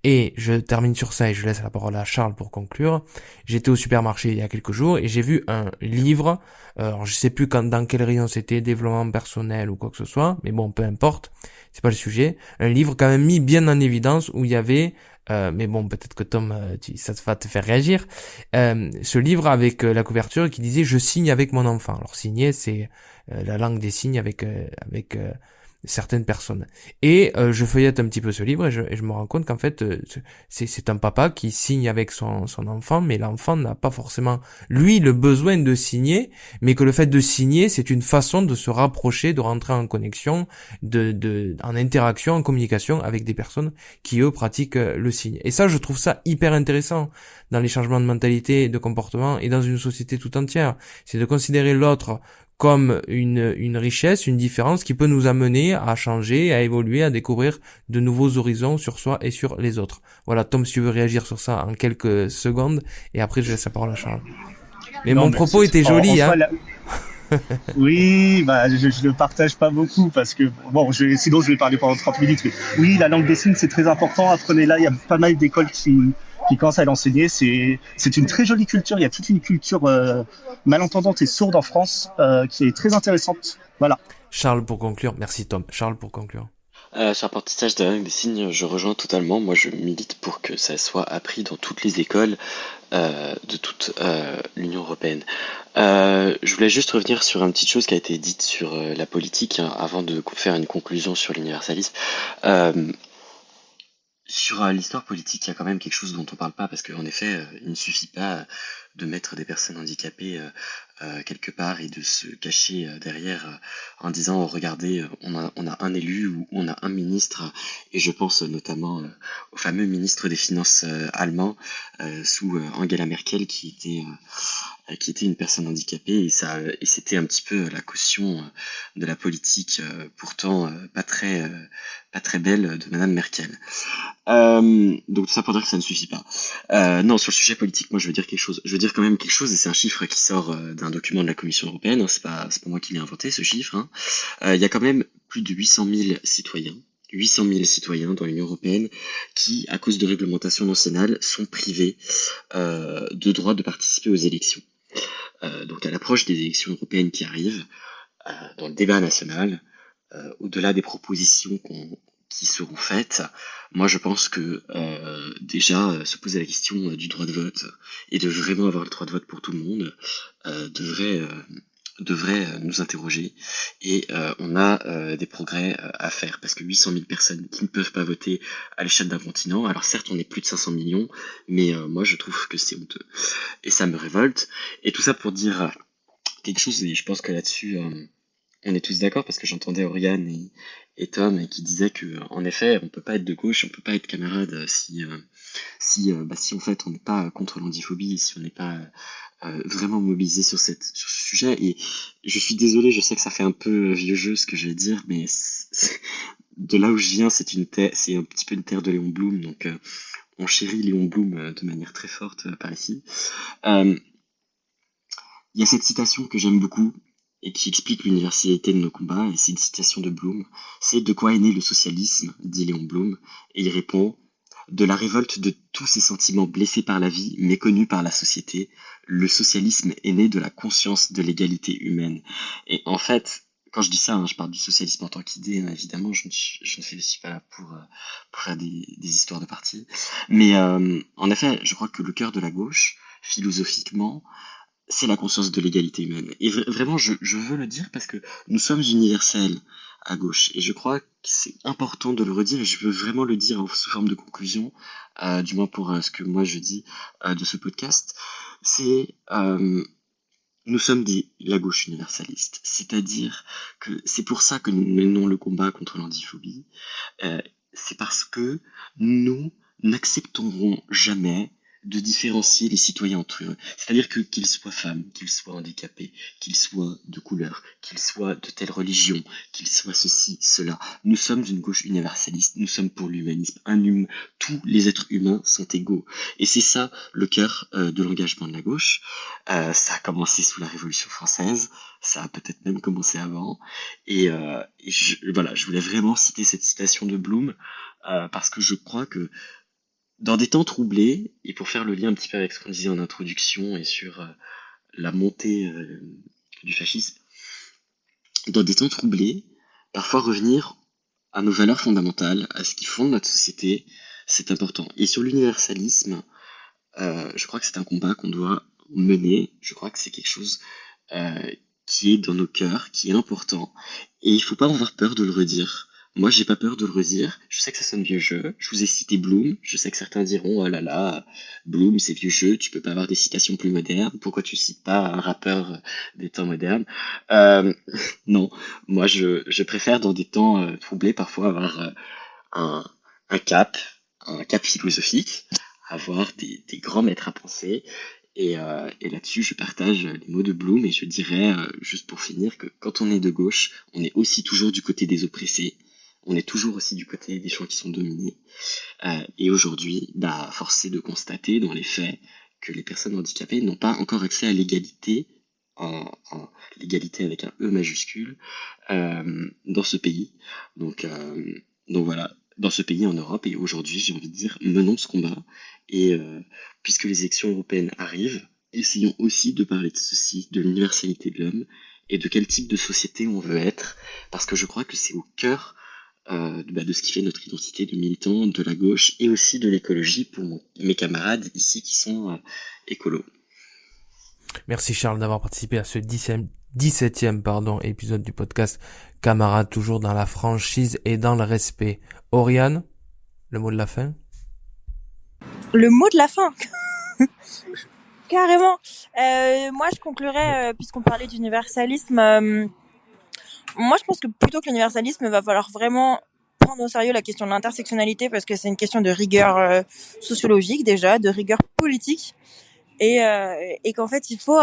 Et je termine sur ça et je laisse la parole à Charles pour conclure. J'étais au supermarché il y a quelques jours et j'ai vu un livre, alors je sais plus dans quel rayon c'était, développement personnel ou quoi que ce soit, mais bon, peu importe, c'est pas le sujet. Un livre quand même mis bien en évidence où il y avait, mais bon, peut-être que Tom, ça va te faire réagir, ce livre avec la couverture qui disait « Je signe avec mon enfant ». Alors signer, c'est la langue des signes avec certaines personnes. Et je feuillette un petit peu ce livre et je me rends compte qu'en fait c'est un papa qui signe avec son enfant, mais l'enfant n'a pas forcément lui le besoin de signer, mais que le fait de signer c'est une façon de se rapprocher, de rentrer en connexion, en interaction, en communication avec des personnes qui eux pratiquent le signe. Et ça je trouve ça hyper intéressant dans les changements de mentalité et de comportement et dans une société tout entière. C'est de considérer l'autre comme une richesse, une différence qui peut nous amener à changer, à évoluer, à découvrir de nouveaux horizons sur soi et sur les autres. Voilà, Tom, si tu veux réagir sur ça en quelques secondes, et après je laisse la parole à Charles. Mais Non, mon propos était joli, hein. Oui, bah, je le partage pas beaucoup parce que, bon, sinon je vais parler pendant 30 minutes. Mais oui, la langue des signes, c'est très important. Apprenez-la. Il y a pas mal d'écoles qui commencent à l'enseigner. C'est une très jolie culture. Il y a toute une culture malentendante et sourde en France qui est très intéressante. Voilà. Charles pour conclure. Merci Tom. Charles pour conclure. Sur l'apprentissage de la langue des signes, je rejoins totalement. Moi, je milite pour que ça soit appris dans toutes les écoles de toute l'Union européenne. Je voulais juste revenir sur une petite chose qui a été dite sur la politique avant de faire une conclusion sur l'universalisme. Sur l'histoire politique, il y a quand même quelque chose dont on parle pas parce qu'en effet, il ne suffit pas de mettre des personnes handicapées quelque part et de se cacher derrière en disant regardez, on a un élu ou on a un ministre, et je pense notamment au fameux ministre des Finances allemand sous Angela Merkel qui était une personne handicapée, et c'était un petit peu la caution de la politique pourtant pas très belle de Madame Merkel. Donc tout ça pour dire que ça ne suffit pas. Non, sur le sujet politique, moi je veux dire quelque chose. Je veux dire quand même quelque chose, et c'est un chiffre qui sort d'un document de la Commission européenne. Hein, c'est pas moi qui l'ai inventé ce chiffre. Hein. Il y a quand même plus de 800 000 citoyens dans l'Union européenne qui, à cause de réglementations nationales, sont privés de droit de participer aux élections. Donc à l'approche des élections européennes qui arrivent, dans le débat national, au-delà des propositions qui seront faites, moi je pense que déjà se poser la question du droit de vote et de vraiment avoir le droit de vote pour tout le monde devrait nous interroger, et on a des progrès à faire parce que 800 000 personnes qui ne peuvent pas voter à l'échelle d'un continent, alors certes on est plus de 500 millions, mais moi je trouve que c'est honteux et ça me révolte, et tout ça pour dire quelque chose, et je pense que là-dessus on est tous d'accord parce que j'entendais Oriane et Tom qui disaient que en effet on peut pas être de gauche, on peut pas être camarade si en fait on n'est pas contre l'handiphobie, si on n'est pas vraiment mobilisé sur ce sujet. Et je suis désolé, je sais que ça fait un peu vieux jeu ce que je vais dire, mais de là où je viens, c'est un petit peu une terre de Léon Blum, donc on chérit Léon Blum de manière très forte par ici. Il y a cette citation que j'aime beaucoup et qui explique l'universalité de nos combats, et c'est une citation de Blum. C'est « De quoi est né le socialisme ?» dit Léon Blum, et il répond « De la révolte de tous ces sentiments blessés par la vie, méconnus par la société, le socialisme est né de la conscience de l'égalité humaine. » Et en fait, quand je dis ça, je parle du socialisme en tant qu'idée, évidemment, je ne suis pas là pour faire des histoires de parti. Mais en effet, je crois que le cœur de la gauche, philosophiquement, c'est la conscience de l'égalité humaine. Et vraiment, je veux le dire parce que nous sommes universels à gauche. Et je crois que c'est important de le redire, et je veux vraiment le dire sous forme de conclusion, du moins pour ce que moi je dis de ce podcast. C'est nous sommes la gauche universaliste. C'est-à-dire que c'est pour ça que nous menons le combat contre l'antiphobie. C'est parce que nous n'accepterons jamais de différencier les citoyens entre eux. C'est-à-dire que qu'ils soient femmes, qu'ils soient handicapés, qu'ils soient de couleur, qu'ils soient de telle religion, qu'ils soient ceci, cela. Nous sommes une gauche universaliste, nous sommes pour l'humanisme. Tous les êtres humains sont égaux. Et c'est ça le cœur de l'engagement de la gauche. Ça a commencé sous la Révolution française, ça a peut-être même commencé avant. Je voulais vraiment citer cette citation de Bloom, parce que je crois que dans des temps troublés, et pour faire le lien un petit peu avec ce qu'on disait en introduction et sur la montée du fascisme, dans des temps troublés, parfois revenir à nos valeurs fondamentales, à ce qui fonde notre société, c'est important. Et sur l'universalisme, je crois que c'est un combat qu'on doit mener, je crois que c'est quelque chose qui est dans nos cœurs, qui est important, et il faut pas avoir peur de le redire. Moi, j'ai pas peur de le redire. Je sais que ça sonne vieux jeu. Je vous ai cité Bloom. Je sais que certains diront, oh là là, Bloom, c'est vieux jeu. Tu peux pas avoir des citations plus modernes. Pourquoi tu cites pas un rappeur des temps modernes? Non. Moi, je préfère dans des temps troublés parfois avoir un cap philosophique, avoir des grands maîtres à penser. Et là-dessus, je partage les mots de Bloom et je dirais, juste pour finir, que quand on est de gauche, on est aussi toujours du côté des oppressés. On est toujours aussi du côté des gens qui sont dominés. Et aujourd'hui, force est de constater dans les faits que les personnes handicapées n'ont pas encore accès à l'égalité, l'égalité avec un E majuscule, dans ce pays. Donc voilà, dans ce pays en Europe. Et aujourd'hui, j'ai envie de dire, menons ce combat. Et puisque les élections européennes arrivent, essayons aussi de parler de ceci, de l'universalité de l'homme et de quel type de société on veut être. Parce que je crois que c'est au cœur de ce qui fait notre identité de militant de la gauche et aussi de l'écologie pour mes camarades ici qui sont écolos. Merci Charles d'avoir participé à ce 17e épisode du podcast Camarades, toujours dans la franchise et dans le respect. Oriane, le mot de la fin? Le mot de la fin. Carrément. Moi, je conclurais, puisqu'on parlait d'universalisme, moi, je pense que plutôt que l'universalisme, va falloir vraiment prendre au sérieux la question de l'intersectionnalité parce que c'est une question de rigueur sociologique déjà, de rigueur politique, et qu'en fait, il faut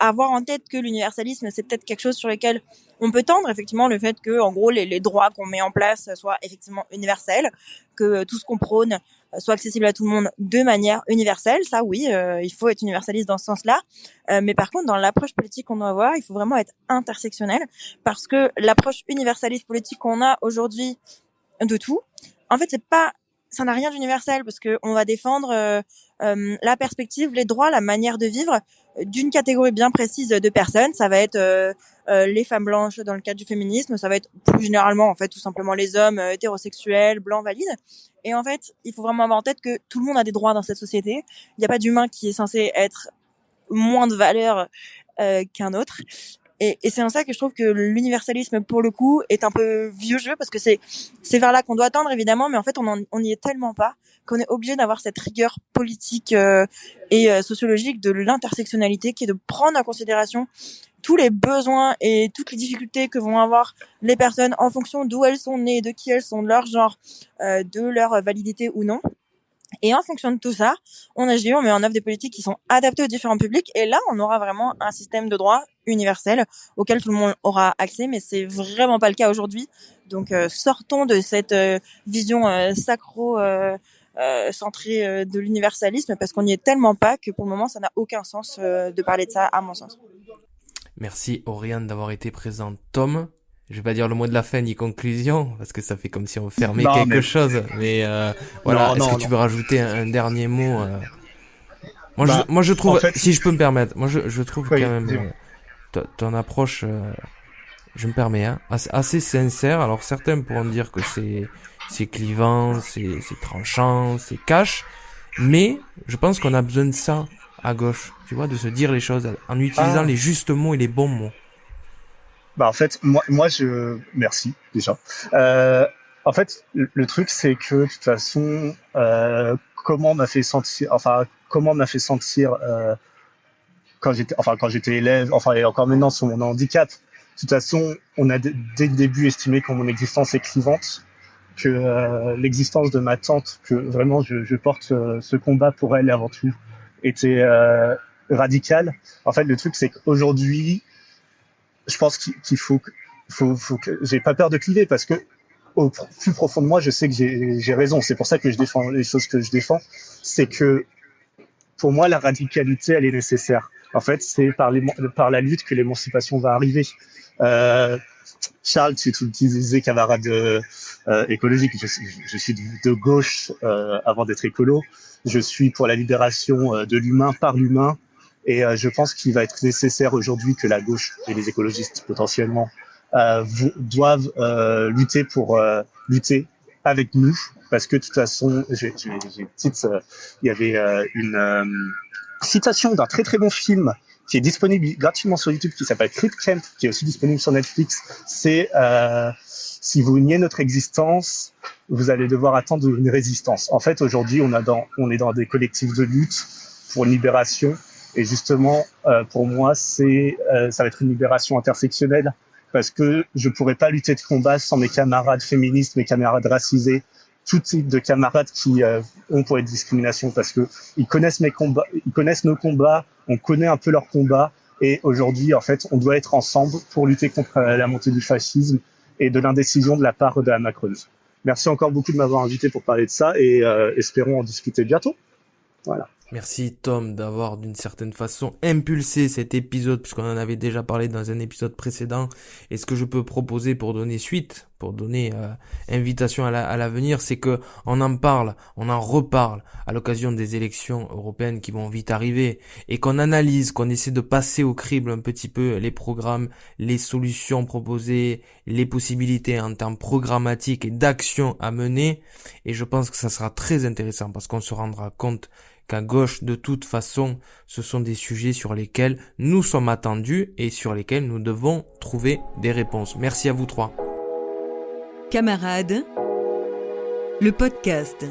avoir en tête que l'universalisme, c'est peut-être quelque chose sur lequel on peut tendre, effectivement, le fait que, en gros, les droits qu'on met en place soient effectivement universels, que tout ce qu'on prône soit accessible à tout le monde de manière universelle. Ça, oui, il faut être universaliste dans ce sens-là. Mais par contre, dans l'approche politique qu'on doit avoir, il faut vraiment être intersectionnel parce que l'approche universaliste politique qu'on a aujourd'hui de tout, en fait, ça n'a rien d'universel parce que on va défendre la perspective, les droits, la manière de vivre d'une catégorie bien précise de personnes. Ça va être les femmes blanches dans le cadre du féminisme, ça va être plus généralement en fait tout simplement les hommes hétérosexuels, blancs, valides. Et en fait, il faut vraiment avoir en tête que tout le monde a des droits dans cette société. Il n'y a pas d'humain qui est censé être moins de valeur qu'un autre. Et c'est en ça que je trouve que l'universalisme, pour le coup, est un peu vieux jeu, parce que c'est vers là qu'on doit tendre, évidemment, mais en fait, on n'y est tellement pas qu'on est obligé d'avoir cette rigueur politique et sociologique de l'intersectionnalité, qui est de prendre en considération tous les besoins et toutes les difficultés que vont avoir les personnes en fonction d'où elles sont nées, de qui elles sont, de leur genre, de leur validité ou non. Et en fonction de tout ça, on agit, on met en œuvre des politiques qui sont adaptées aux différents publics. Et là, on aura vraiment un système de droit universel auquel tout le monde aura accès. Mais c'est vraiment pas le cas aujourd'hui. Donc, sortons de cette vision sacro-centrée de l'universalisme, parce qu'on n'y est tellement pas que pour le moment, ça n'a aucun sens de parler de ça, à mon sens. Merci Oriane d'avoir été présente. Tom, je vais pas dire le mot de la fin ni conclusion, parce que ça fait comme si on fermait chose. Mais voilà, est-ce que tu veux rajouter un dernier mot Moi, je trouve, en fait, si je peux me permettre, je trouve quand même ton approche, je me permets, assez sincère. Alors certains pourront dire que c'est clivant, c'est tranchant, c'est cash, mais je pense qu'on a besoin de ça à gauche, tu vois, de se dire les choses en utilisant les justes mots et les bons mots. En fait, merci déjà. En fait, le truc, c'est que de toute façon, comment m'a fait sentir quand j'étais élève, et encore maintenant sur mon handicap. De toute façon, on a dès le début estimé que mon existence est clivante, que l'existence de ma tante, que vraiment je porte ce combat pour elle avant tout, était radicale. En fait, le truc, c'est qu'aujourd'hui, je pense qu'il faut que j'ai pas peur de cliver, parce que au plus profond de moi, je sais que j'ai raison. C'est pour ça que je défends les choses que je défends. C'est que pour moi, la radicalité, elle est nécessaire. En fait, c'est par la lutte que l'émancipation va arriver. Charles, tu disais camarade écologique. Je suis de gauche avant d'être écolo. Je suis pour la libération de l'humain par l'humain. Et je pense qu'il va être nécessaire aujourd'hui que la gauche et les écologistes potentiellement doivent lutter pour lutter avec nous, parce que de toute façon, j'ai une petite, il y avait une citation d'un très très bon film qui est disponible gratuitement sur YouTube, qui s'appelle Crip Camp, qui est aussi disponible sur Netflix. C'est si vous niez notre existence, vous allez devoir attendre une résistance. En fait, aujourd'hui, on est dans des collectifs de lutte pour une libération. Et justement, pour moi, ça va être une libération intersectionnelle, parce que je pourrais pas lutter de combat sans mes camarades féministes, mes camarades racisés, tout type de camarades qui ont pour être discrimination, parce que ils connaissent mes combats, ils connaissent nos combats, on connaît un peu leurs combats, et aujourd'hui, en fait, on doit être ensemble pour lutter contre la montée du fascisme et de l'indécision de la part de la Macronie. Merci encore beaucoup de m'avoir invité pour parler de ça, et espérons en discuter bientôt. Voilà. Merci Tom d'avoir d'une certaine façon impulsé cet épisode, puisqu'on en avait déjà parlé dans un épisode précédent. Et ce que je peux proposer pour donner suite, pour donner invitation à l'avenir, c'est que on en parle, on en reparle à l'occasion des élections européennes qui vont vite arriver, et qu'on analyse, qu'on essaie de passer au crible un petit peu les programmes, les solutions proposées, les possibilités en termes programmatiques et d'actions à mener. Et je pense que ça sera très intéressant, parce qu'on se rendra compte qu'à gauche, de toute façon, ce sont des sujets sur lesquels nous sommes attendus et sur lesquels nous devons trouver des réponses. Merci à vous trois. Camarades, le podcast.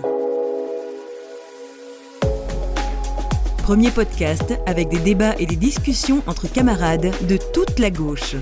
Premier podcast avec des débats et des discussions entre camarades de toute la gauche.